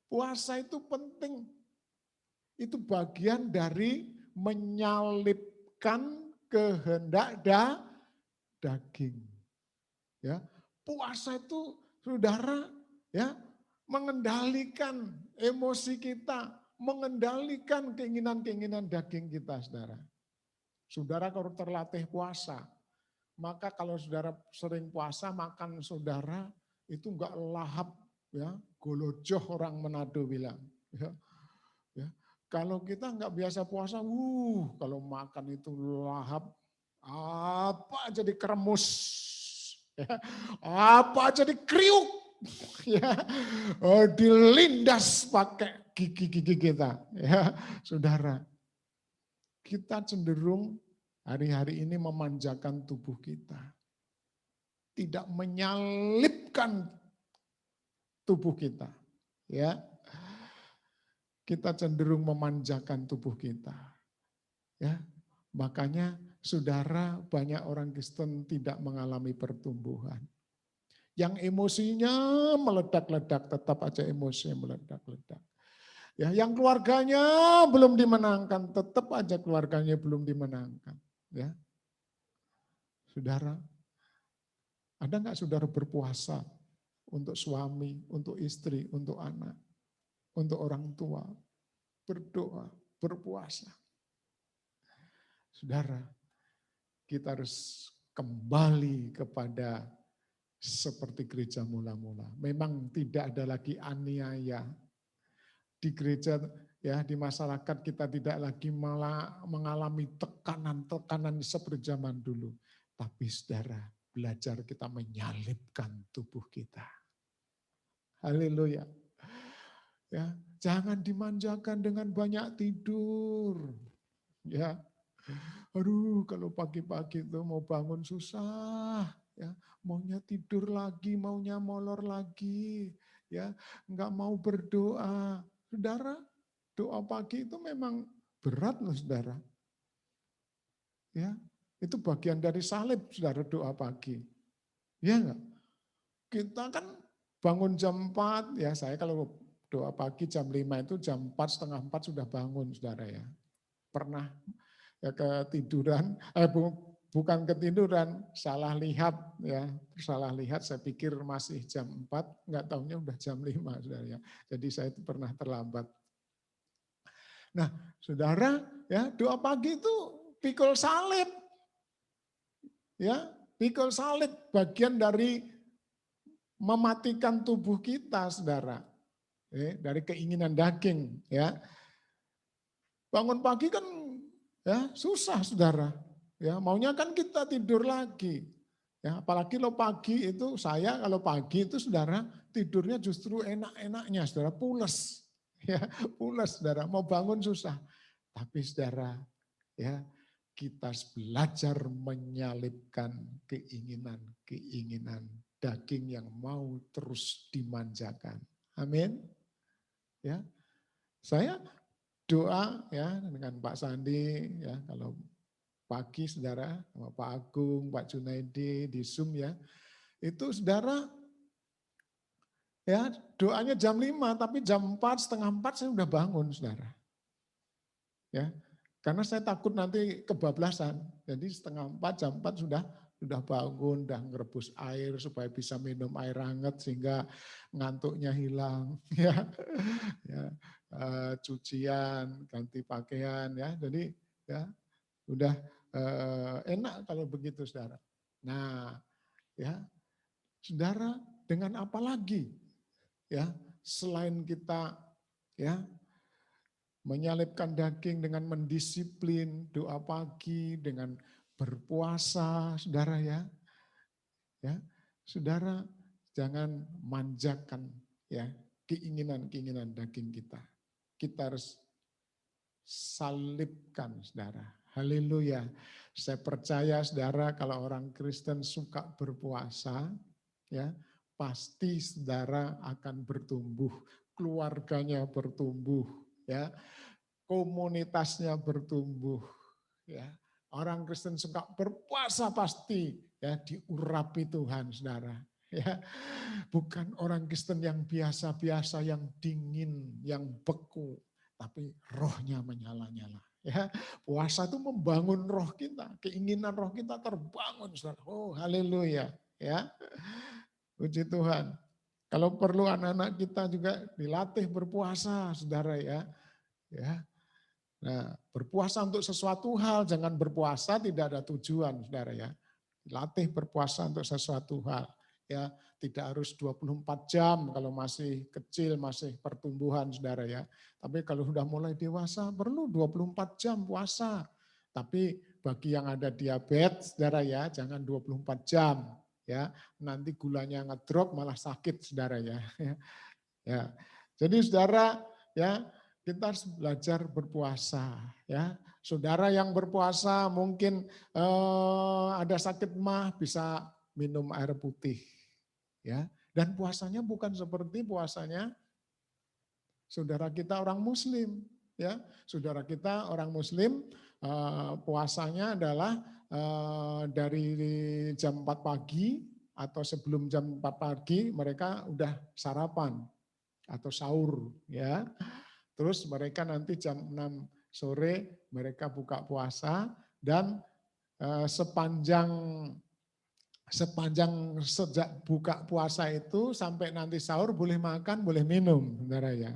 Puasa itu penting. Itu bagian dari menyalibkan kehendak daging. Ya. Puasa itu saudara ya mengendalikan emosi kita, mengendalikan keinginan-keinginan daging kita, saudara. Saudara kalau terlatih puasa, maka kalau saudara sering puasa, makan saudara itu enggak lahap, ya, golojoh orang Manado bilang. Ya, ya. Kalau kita enggak biasa puasa, kalau makan itu lahap, apa aja dikeremus, ya, apa aja dikriuk, ya, dilindas pakai gigi-gigi kita, ya, saudara. Kita cenderung hari-hari ini memanjakan tubuh kita. Tidak menyalipkan tubuh kita. Ya. Kita cenderung memanjakan tubuh kita. Ya. Makanya saudara banyak orang Kristen tidak mengalami pertumbuhan. Yang emosinya meledak-ledak, tetap aja emosinya meledak-ledak. Ya, yang keluarganya belum dimenangkan, tetap aja keluarganya belum dimenangkan. Ya, saudara, ada nggak saudara berpuasa untuk suami, untuk istri, untuk anak, untuk orang tua, berdoa, berpuasa. Saudara, kita harus kembali kepada seperti gereja mula-mula. Memang tidak ada lagi aniaya. Di gereja, ya, di masyarakat kita tidak lagi malah mengalami tekanan-tekanan seperti zaman dulu. Tapi saudara, belajar kita menyalipkan tubuh kita. Haleluya. Ya, jangan dimanjakan dengan banyak tidur. Ya. Aduh, kalau pagi-pagi itu mau bangun susah, ya. Maunya tidur lagi, maunya molor lagi, ya. Enggak mau berdoa. Saudara, doa pagi itu memang berat loh saudara. Ya, itu bagian dari salib saudara doa pagi. Ya enggak? Kita kan bangun jam 4, ya saya kalau doa pagi jam 5 itu jam 4, setengah 4 sudah bangun saudara ya. Pernah ya ketiduran, bukan ketiduran, salah lihat ya, salah lihat saya pikir masih jam 4, enggak tahunya udah jam 5 saudara ya. Jadi saya itu pernah terlambat. Nah, saudara, ya doa pagi itu pikul salib. Ya, pikul salib bagian dari mematikan tubuh kita, saudara. Dari keinginan daging, ya. Bangun pagi kan ya susah, saudara. Ya, maunya kan kita tidur lagi. Ya, apalagi lo pagi itu, saya kalau pagi itu saudara tidurnya justru enak-enaknya, saudara, pules. Ya, pules saudara, mau bangun susah. Tapi saudara, ya kita belajar menyalipkan keinginan daging yang mau terus dimanjakan. Amin. Ya, saya doa ya dengan Pak Sandi ya kalau pagi saudara sama Pak Agung, Pak Junaidi di Zoom ya. Itu saudara ya doanya jam 5 tapi jam 4, setengah 4 saya udah bangun saudara. Ya, karena saya takut nanti kebablasan. Jadi setengah 4, jam 4 sudah bangun, udah ngerebus air supaya bisa minum air hangat sehingga ngantuknya hilang. Ya, ya cucian, ganti pakaian ya. Jadi ya udah enak kalau begitu saudara. Nah, ya saudara dengan apa lagi ya selain kita ya menyalipkan daging dengan mendisiplin doa pagi dengan berpuasa, saudara ya. Ya, saudara jangan manjakan ya keinginan-keinginan daging kita. Kita harus salibkan, saudara. Haleluya. Saya percaya saudara kalau orang Kristen suka berpuasa, ya pasti saudara akan bertumbuh, keluarganya bertumbuh, ya komunitasnya bertumbuh, ya orang Kristen suka berpuasa pasti ya diurapi Tuhan, saudara. Ya, bukan orang Kristen yang biasa-biasa, yang dingin, yang beku, tapi rohnya menyala-nyala. Ya, puasa itu membangun roh kita, keinginan roh kita terbangun, saudara. Oh, haleluya, ya. Puji Tuhan. Kalau perlu anak-anak kita juga dilatih berpuasa, saudara ya. Ya. Nah, berpuasa untuk sesuatu hal, jangan berpuasa tidak ada tujuan, saudara ya. Latih berpuasa untuk sesuatu hal. Ya, tidak harus 24 jam kalau masih kecil, masih pertumbuhan, saudara ya. Tapi kalau sudah mulai dewasa, perlu 24 jam puasa. Tapi bagi yang ada diabetes, saudara ya, jangan 24 jam. Ya, nanti gulanya ngedrop malah sakit, saudara ya. Ya, jadi saudara ya, kita harus belajar berpuasa ya. Saudara yang berpuasa mungkin ada sakit mah bisa minum air putih ya. Dan puasanya bukan seperti puasanya saudara kita orang muslim ya. Saudara kita orang muslim puasanya adalah dari jam 4 pagi atau sebelum jam 4 pagi mereka udah sarapan atau sahur ya. Terus mereka nanti jam 6 sore mereka buka puasa dan sepanjang sejak buka puasa itu sampai nanti sahur boleh makan, boleh minum, saudara ya.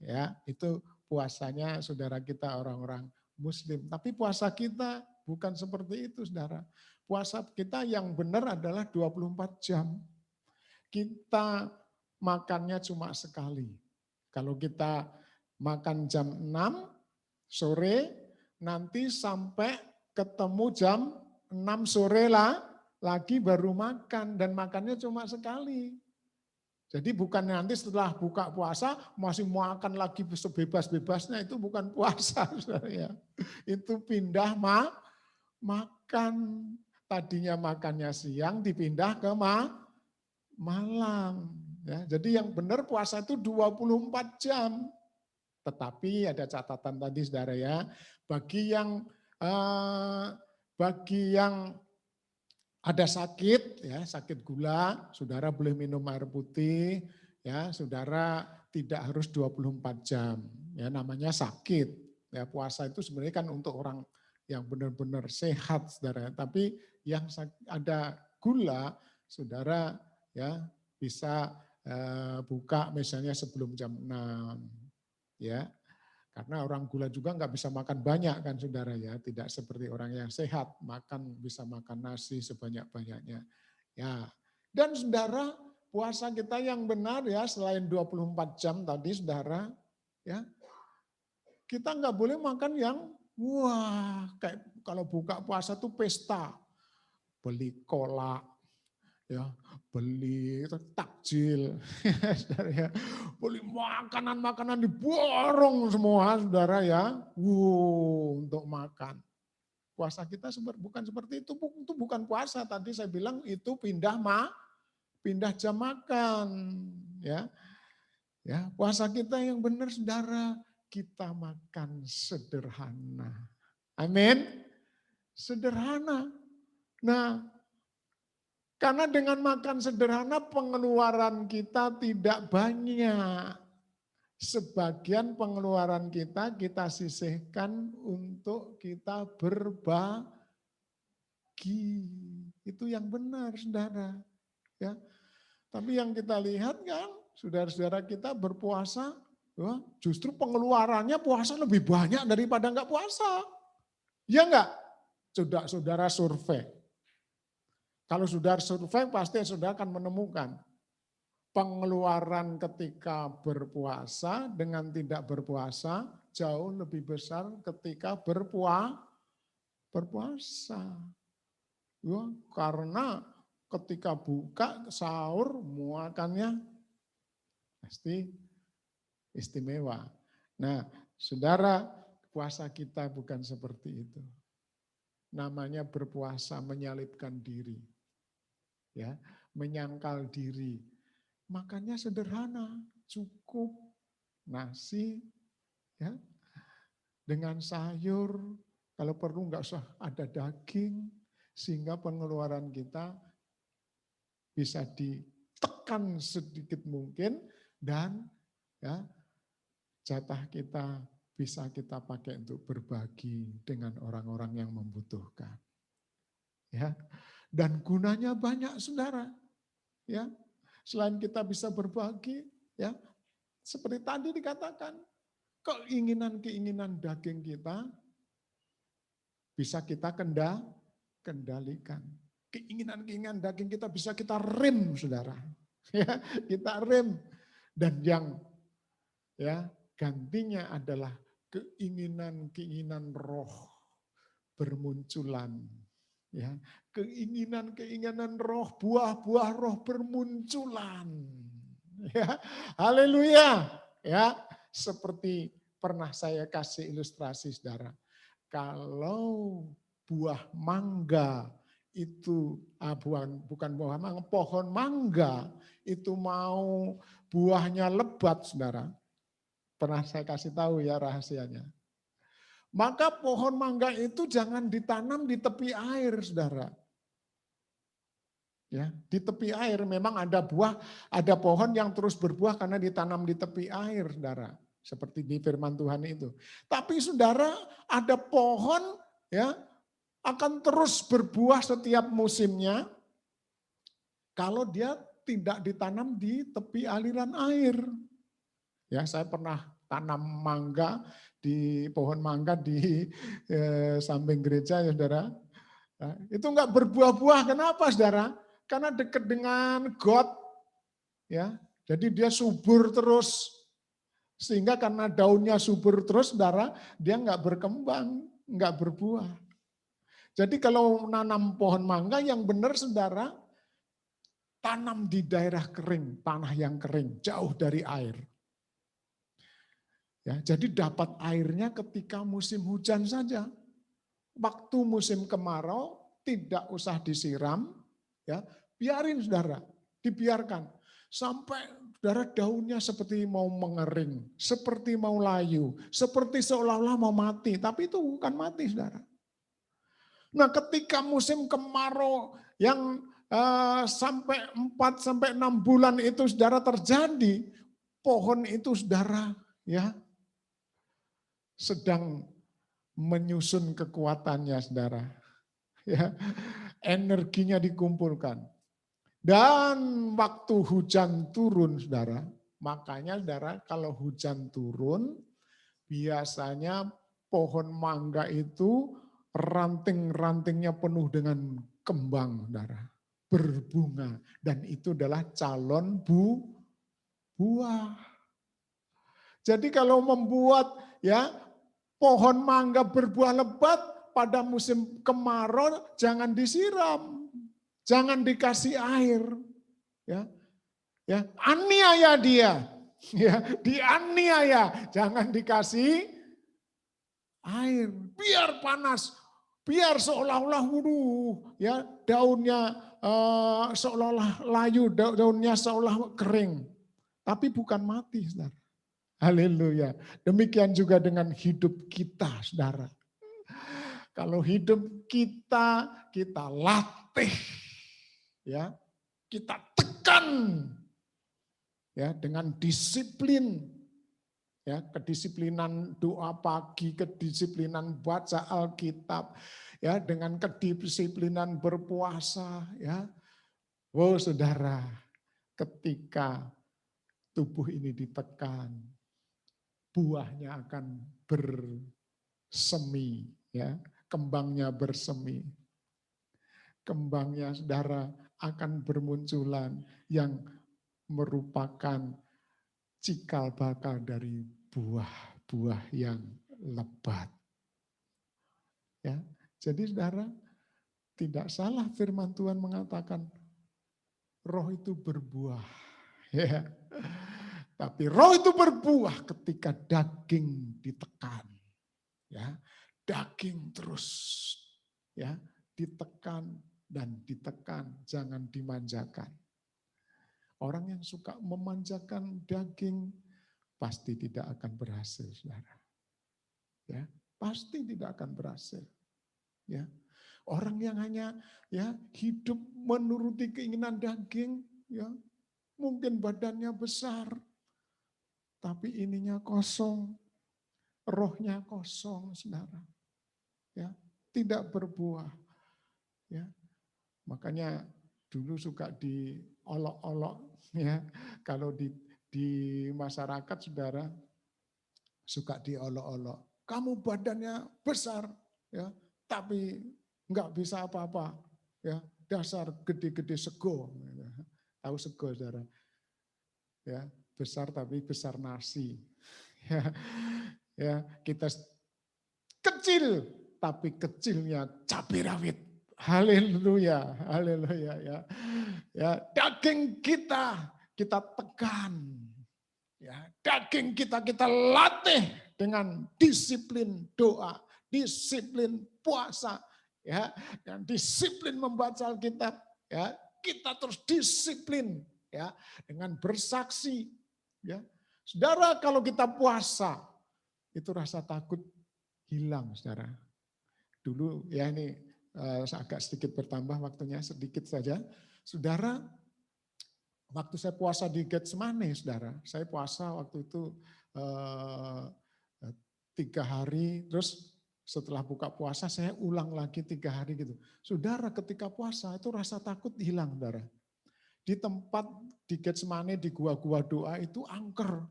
Ya, itu puasanya saudara kita orang-orang muslim. Tapi puasa kita bukan seperti itu, saudara. Puasa kita yang benar adalah 24 jam. Kita makannya cuma sekali. Kalau kita makan jam 6 sore, nanti sampai ketemu jam 6 sore lah, lagi baru makan. Dan makannya cuma sekali. Jadi bukan nanti setelah buka puasa masih makan lagi sebebas-bebasnya, itu bukan puasa. Ya. Itu pindah makan. Tadinya makannya siang dipindah ke malam. Ya, jadi yang benar puasa itu 24 jam. Tetapi ada catatan tadi saudara ya, bagi yang ada sakit ya, sakit gula, saudara boleh minum air putih ya, saudara tidak harus 24 jam. Ya, namanya sakit. Ya, puasa itu sebenarnya kan untuk orang yang benar-benar sehat saudara, tapi yang ada gula, saudara ya bisa buka misalnya sebelum jam 6 ya. Karena orang gula juga nggak bisa makan banyak kan saudara ya, tidak seperti orang yang sehat, makan bisa makan nasi sebanyak-banyaknya. Ya. Dan saudara, puasa kita yang benar ya selain 24 jam tadi saudara, ya. Kita nggak boleh makan yang wah, kayak kalau buka puasa tuh pesta. Beli kolak, ya, beli takjil, ya, beli makanan-makanan diborong semua, saudara ya, untuk makan. Puasa kita bukan seperti itu bukan puasa. Tadi saya bilang itu pindah jam makan, ya, ya. Puasa kita yang benar, saudara, kita makan sederhana, amin, sederhana. Nah, karena dengan makan sederhana pengeluaran kita tidak banyak. Sebagian pengeluaran kita sisihkan untuk kita berbagi. Itu yang benar, saudara. Ya. Tapi yang kita lihat kan, saudara-saudara kita berpuasa, ya, justru pengeluarannya puasa lebih banyak daripada enggak puasa. Ya enggak? Saudara survei. Kalau saudara survei pasti saudara akan menemukan pengeluaran ketika berpuasa dengan tidak berpuasa jauh lebih besar ketika berpuasa. Ya, karena ketika buka sahur makannya pasti istimewa. Nah, saudara, puasa kita bukan seperti itu. Namanya berpuasa menyalibkan diri. Ya, menyangkal diri. Makannya sederhana, cukup nasi ya, dengan sayur, kalau perlu enggak usah ada daging, sehingga pengeluaran kita bisa ditekan sedikit mungkin, dan ya jatah kita bisa kita pakai untuk berbagi dengan orang-orang yang membutuhkan. Ya. Dan gunanya banyak, Saudara. Ya. Selain kita bisa berbagi, ya, seperti tadi dikatakan, keinginan-keinginan daging kita bisa kita kendalikan. Keinginan-keinginan daging kita bisa kita rem, Saudara. Ya, kita rem. Dan yang ya gantinya adalah keinginan-keinginan roh bermunculan. Ya, keinginan-keinginan roh, buah-buah roh bermunculan. Ya, haleluya. Ya, seperti pernah saya kasih ilustrasi, Saudara. Kalau buah mangga itu bukan buah mangga, pohon mangga itu mau buahnya lebat, Saudara. Pernah saya kasih tahu ya rahasianya. Maka pohon mangga itu jangan ditanam di tepi air, Saudara. Ya, di tepi air memang ada pohon yang terus berbuah karena ditanam di tepi air, Saudara. Seperti di firman Tuhan itu. Tapi Saudara, ada pohon ya akan terus berbuah setiap musimnya kalau dia tidak ditanam di tepi aliran air. Ya, saya pernah tanam mangga di pohon mangga di samping gereja, ya Saudara. Nah, itu enggak berbuah-buah. Kenapa, Saudara? Karena dekat dengan got, ya. Jadi dia subur terus, sehingga karena daunnya subur terus, Saudara, dia enggak berkembang, enggak berbuah. Jadi kalau nanam pohon mangga yang benar, Saudara, tanam di daerah kering, tanah yang kering, jauh dari air. Ya, jadi dapat airnya ketika musim hujan saja. Waktu musim kemarau tidak usah disiram, ya, biarin Saudara, dibiarkan sampai Saudara daunnya seperti mau mengering, seperti mau layu, seperti seolah-olah mau mati, tapi itu bukan mati, Saudara. Nah, ketika musim kemarau yang sampai 4 sampai 6 bulan itu Saudara terjadi, pohon itu Saudara ya sedang menyusun kekuatannya, Saudara. Ya, energinya dikumpulkan. Dan waktu hujan turun, Saudara, makanya Saudara kalau hujan turun, biasanya pohon mangga itu ranting-rantingnya penuh dengan kembang, Saudara. Berbunga. Dan itu adalah calon buah. Jadi kalau membuat ya pohon mangga berbuah lebat pada musim kemarau, jangan disiram, jangan dikasih air, ya, aniaya dia, ya, dianiaya, jangan dikasih air, biar panas, biar seolah-olah ya daunnya seolah-olah layu, daunnya seolah kering, tapi bukan mati, Saudara. Haleluya. Demikian juga dengan hidup kita, Saudara. Kalau hidup kita latih, ya, kita tekan, ya, dengan disiplin, ya, kedisiplinan doa pagi, kedisiplinan baca Alkitab, ya, dengan kedisiplinan berpuasa, ya. Wow, Saudara, ketika tubuh ini ditekan, buahnya akan bersemi, ya, kembangnya bersemi. Kembangnya, Saudara, akan bermunculan yang merupakan cikal bakal dari buah-buah yang lebat. Ya, jadi Saudara, tidak salah firman Tuhan mengatakan roh itu berbuah. Ya. Tapi roh itu berbuah ketika daging ditekan. Ya, daging terus ya ditekan dan ditekan, jangan dimanjakan. Orang yang suka memanjakan daging pasti tidak akan berhasil, Saudara. Ya, pasti tidak akan berhasil. Ya. Orang yang hanya ya hidup menuruti keinginan daging, ya mungkin badannya besar, tapi ininya kosong, rohnya kosong, saudara. Ya, tidak berbuah. Ya, makanya dulu suka diolok-olok, ya. Kalau di masyarakat, saudara, suka diolok-olok. Kamu badannya besar, ya, tapi nggak bisa apa-apa, ya. Dasar gede-gede sego. Tahu sego, saudara? Ya, besar tapi besar nasi. Ya, kita kecil tapi kecilnya cabai rawit. Haleluya, haleluya ya. Ya, daging kita tekan. Ya, daging kita latih dengan disiplin doa, disiplin puasa, ya, dan disiplin membaca Alkitab, ya. Kita terus disiplin, ya, dengan bersaksi, ya. Saudara, kalau kita puasa, itu rasa takut hilang, saudara. Dulu ya ini agak sedikit bertambah waktunya, sedikit saja. Saudara, waktu saya puasa di Getsemani, saudara, saya puasa waktu itu 3 hari, terus setelah buka puasa saya ulang lagi 3 hari gitu. Saudara, ketika puasa itu rasa takut hilang, saudara. Di tempat di Getsemani, di gua-gua doa itu angker.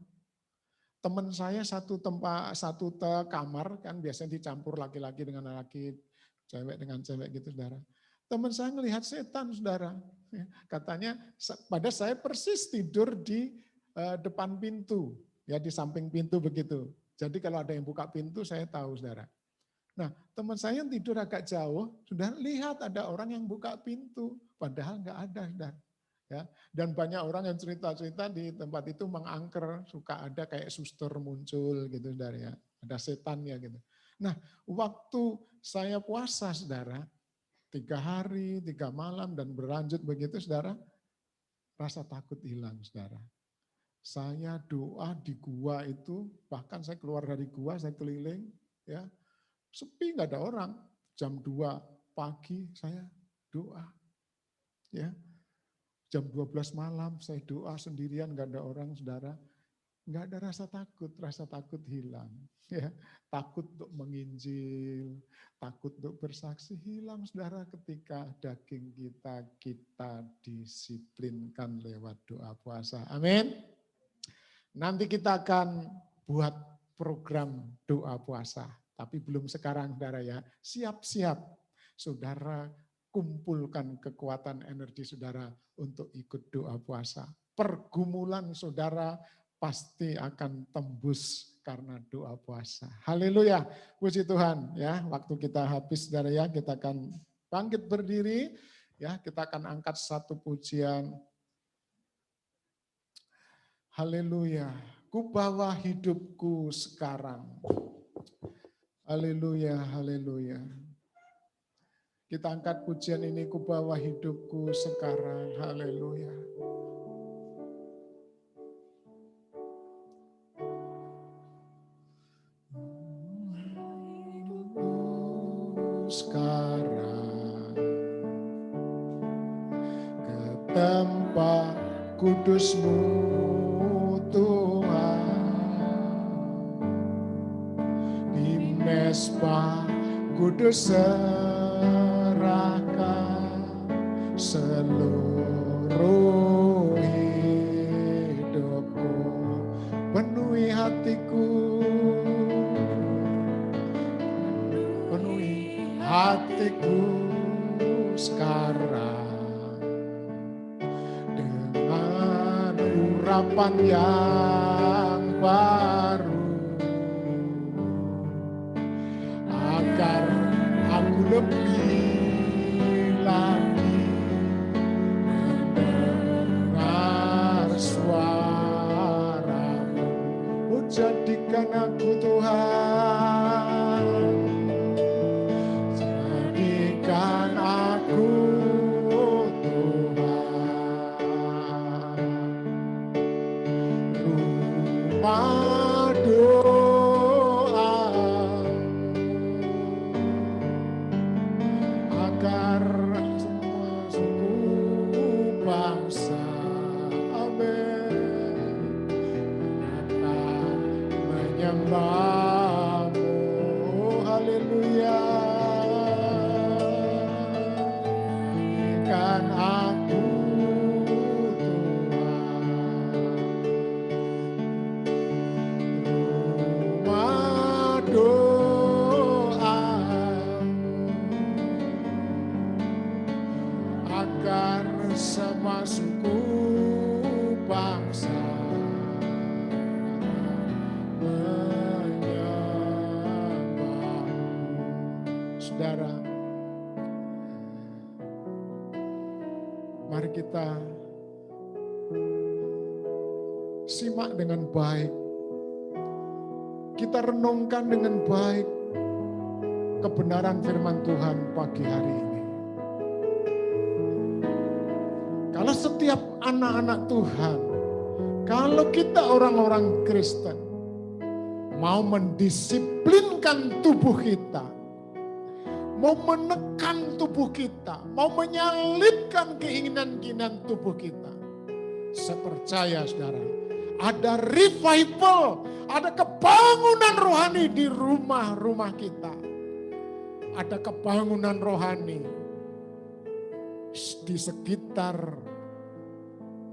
Teman saya satu kamar, kan biasanya dicampur laki-laki dengan laki, cewek dengan cewek gitu, saudara. Teman saya melihat setan, saudara. Katanya, pada saya persis tidur di depan pintu, ya di samping pintu begitu. Jadi kalau ada yang buka pintu, saya tahu, saudara. Nah, teman saya yang tidur agak jauh, sudah lihat ada orang yang buka pintu, padahal nggak ada, saudara. Ya, dan banyak orang yang cerita-cerita di tempat itu mengangker, suka ada kayak suster muncul gitu, saudara ya, ada setannya gitu. Nah, waktu saya puasa, saudara, 3 hari, 3 malam dan berlanjut begitu, saudara, rasa takut hilang, saudara. Saya doa di gua itu, bahkan saya keluar dari gua, saya keliling, ya, sepi nggak ada orang. Jam 2 pagi saya doa, ya. Jam 12 malam saya doa sendirian, nggak ada orang, saudara. Nggak ada rasa takut hilang. Ya, takut untuk menginjil, takut untuk bersaksi hilang, saudara, ketika daging kita disiplinkan lewat doa puasa. Amin. Nanti kita akan buat program doa puasa, tapi belum sekarang, saudara ya. Siap-siap, saudara, kumpulkan kekuatan energi saudara untuk ikut doa puasa. Pergumulan saudara pasti akan tembus karena doa puasa. Haleluya, puji Tuhan ya. Waktu kita habis, saudara ya, kita akan bangkit berdiri ya. Kita akan angkat satu pujian. Haleluya, ku bawa hidupku sekarang. Haleluya, haleluya. Kita angkat pujian ini, ku bawa hidupku sekarang. Haleluya. Sekarang ke tempat kudus-Mu Tuhan, di mesbah kudus seluruh hidupku, penuhi hatiku, penuhi hatiku sekarang dengan urapan yang baru, agar aku lebih jadikan aku Tuhan, jadikan aku Tuhan, rumah doa Saudara, mari kita simak dengan baik. Kita renungkan dengan baik kebenaran firman Tuhan pagi hari ini. Kalau setiap anak-anak Tuhan, kalau kita orang-orang Kristen mau mendisiplinkan tubuh kita, mau menekan tubuh kita, mau menyalipkan keinginan-keinginan tubuh kita, saya percaya saudara, ada revival, ada kebangunan rohani di rumah-rumah kita. Ada kebangunan rohani di sekitar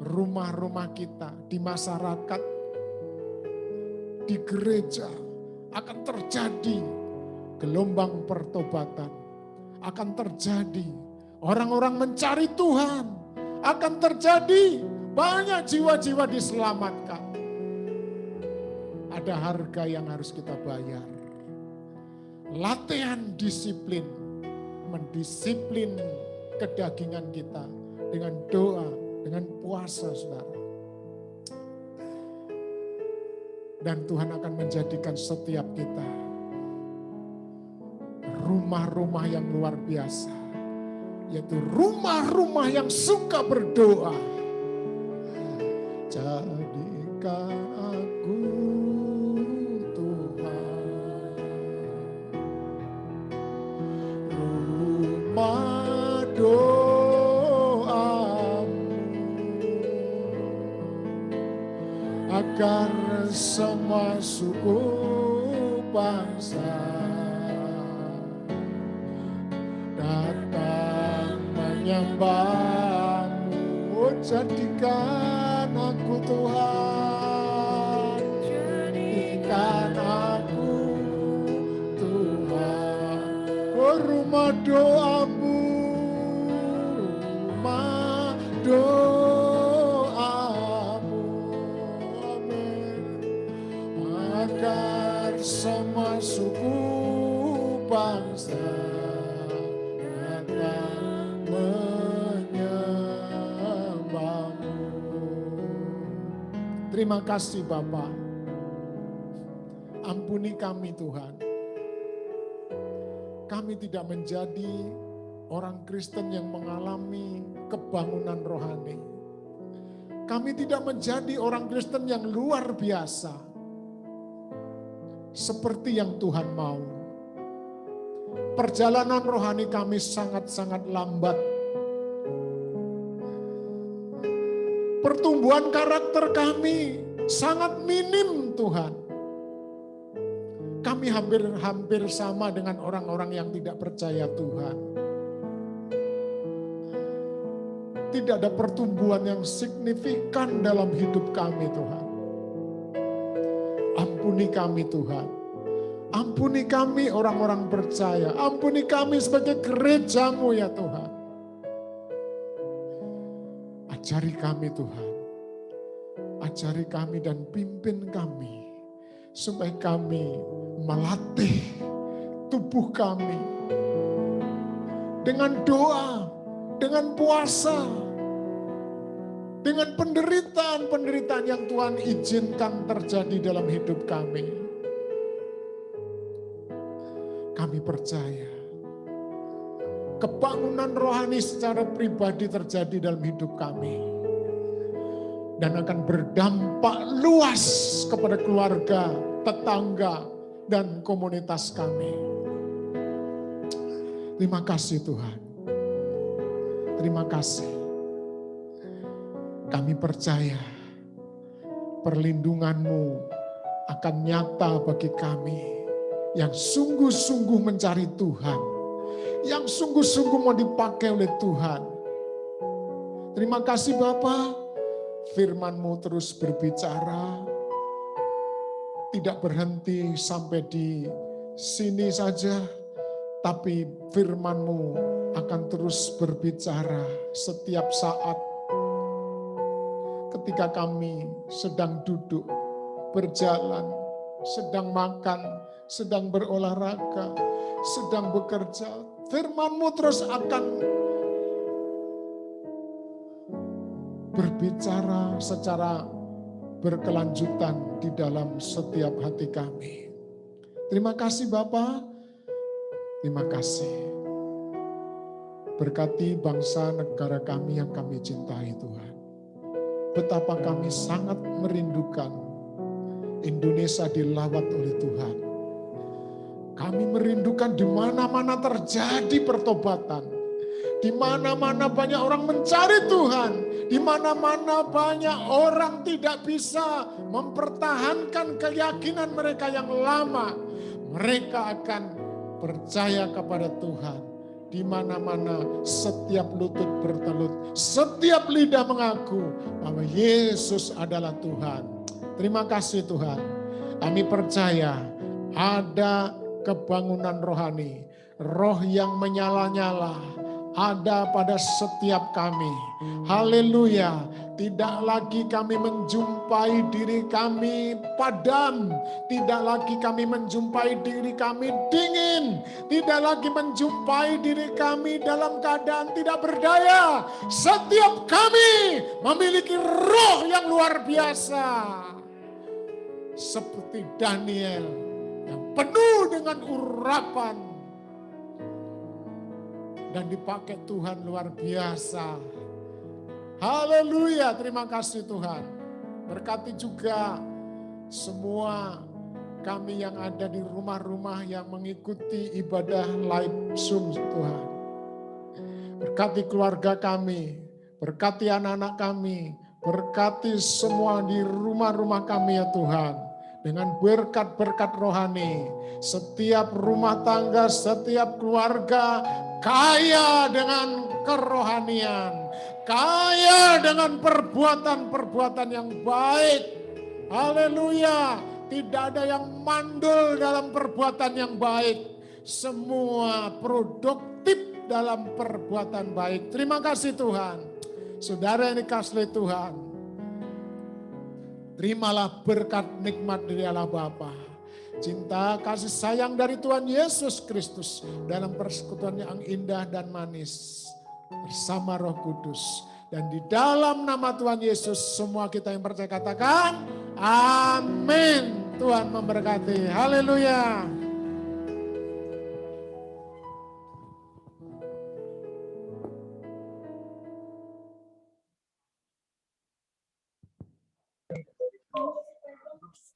rumah-rumah kita, di masyarakat, di gereja. Akan terjadi gelombang pertobatan. Akan terjadi orang-orang mencari Tuhan. Akan terjadi banyak jiwa-jiwa diselamatkan. Ada harga yang harus kita bayar. Latihan disiplin, mendisiplin kedagingan kita dengan doa, dengan puasa, saudara. Dan Tuhan akan menjadikan setiap kita rumah-rumah yang luar biasa, yaitu rumah-rumah yang suka berdoa. Jadikan aku Tuhan rumah doamu, agar semua suku bangsa datang menyembahmu. Oh, jadikan aku Tuhan, jadikan aku Tuhan. Oh, rumah doamu, rumah doamu, amin. Agar semua suku bangsa datang menyembahmu. Terima kasih Bapa. Ampuni kami Tuhan. Kami tidak menjadi orang Kristen yang mengalami kebangunan rohani. Kami tidak menjadi orang Kristen yang luar biasa, seperti yang Tuhan mau. Perjalanan rohani kami sangat-sangat lambat. Pertumbuhan karakter kami sangat minim Tuhan. Kami hampir sama dengan orang-orang yang tidak percaya Tuhan. Tidak ada pertumbuhan yang signifikan dalam hidup kami Tuhan. Ampuni kami Tuhan. Ampuni kami orang-orang percaya. Ampuni kami sebagai gereja-Mu ya Tuhan. Ajari kami Tuhan. Ajari kami dan pimpin kami. Supaya kami melatih tubuh kami. Dengan doa, dengan puasa, dengan penderitaan-penderitaan yang Tuhan izinkan terjadi dalam hidup kami. Kami percaya kebangunan rohani secara pribadi terjadi dalam hidup kami. Dan akan berdampak luas kepada keluarga, tetangga, dan komunitas kami. Terima kasih Tuhan. Terima kasih. Kami percaya perlindungan-Mu akan nyata bagi kami yang sungguh-sungguh mencari Tuhan, yang sungguh-sungguh mau dipakai oleh Tuhan. Terima kasih Bapa, firman-Mu terus berbicara, tidak berhenti sampai di sini saja, tapi firman-Mu akan terus berbicara setiap saat. Ketika kami sedang duduk, berjalan, sedang makan, sedang berolahraga, sedang bekerja. Firman-Mu terus akan berbicara secara berkelanjutan di dalam setiap hati kami. Terima kasih Bapa, terima kasih. Berkati bangsa negara kami yang kami cintai Tuhan. Betapa kami sangat merindukan Indonesia dilawat oleh Tuhan. Kami merindukan di mana-mana terjadi pertobatan. Di mana-mana banyak orang mencari Tuhan. Di mana-mana banyak orang tidak bisa mempertahankan keyakinan mereka yang lama. Mereka akan percaya kepada Tuhan. Di mana-mana setiap lutut bertelut, setiap lidah mengaku bahwa Yesus adalah Tuhan. Terima kasih Tuhan. Kami percaya ada kebangunan rohani, roh yang menyala-nyala ada pada setiap kami. Haleluya. Tidak lagi kami menjumpai diri kami padam. Tidak lagi kami menjumpai diri kami dingin. Tidak lagi menjumpai diri kami dalam keadaan tidak berdaya. Setiap kami memiliki roh yang luar biasa. Seperti Daniel yang penuh dengan urapan. Dan dipakai Tuhan luar biasa. Haleluya, terima kasih Tuhan. Berkati juga semua kami yang ada di rumah-rumah yang mengikuti ibadah live Zoom Tuhan. Berkati keluarga kami, berkati anak-anak kami, berkati semua di rumah-rumah kami ya Tuhan. Dengan berkat-berkat rohani, setiap rumah tangga, setiap keluarga kaya dengan kerohanian, kaya dengan perbuatan-perbuatan yang baik. Haleluya, tidak ada yang mandul dalam perbuatan yang baik. Semua produktif dalam perbuatan baik. Terima kasih Tuhan. Saudara yang dikasihi Tuhan, terimalah berkat nikmat dari Allah Bapa. Cinta kasih sayang dari Tuhan Yesus Kristus dalam persekutuan yang indah dan manis bersama Roh Kudus. Dan di dalam nama Tuhan Yesus semua kita yang percaya katakan amin. Tuhan memberkati. Haleluya.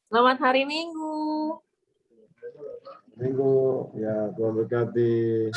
Selamat hari Minggu.
Minggu, ya Tuhan berkati.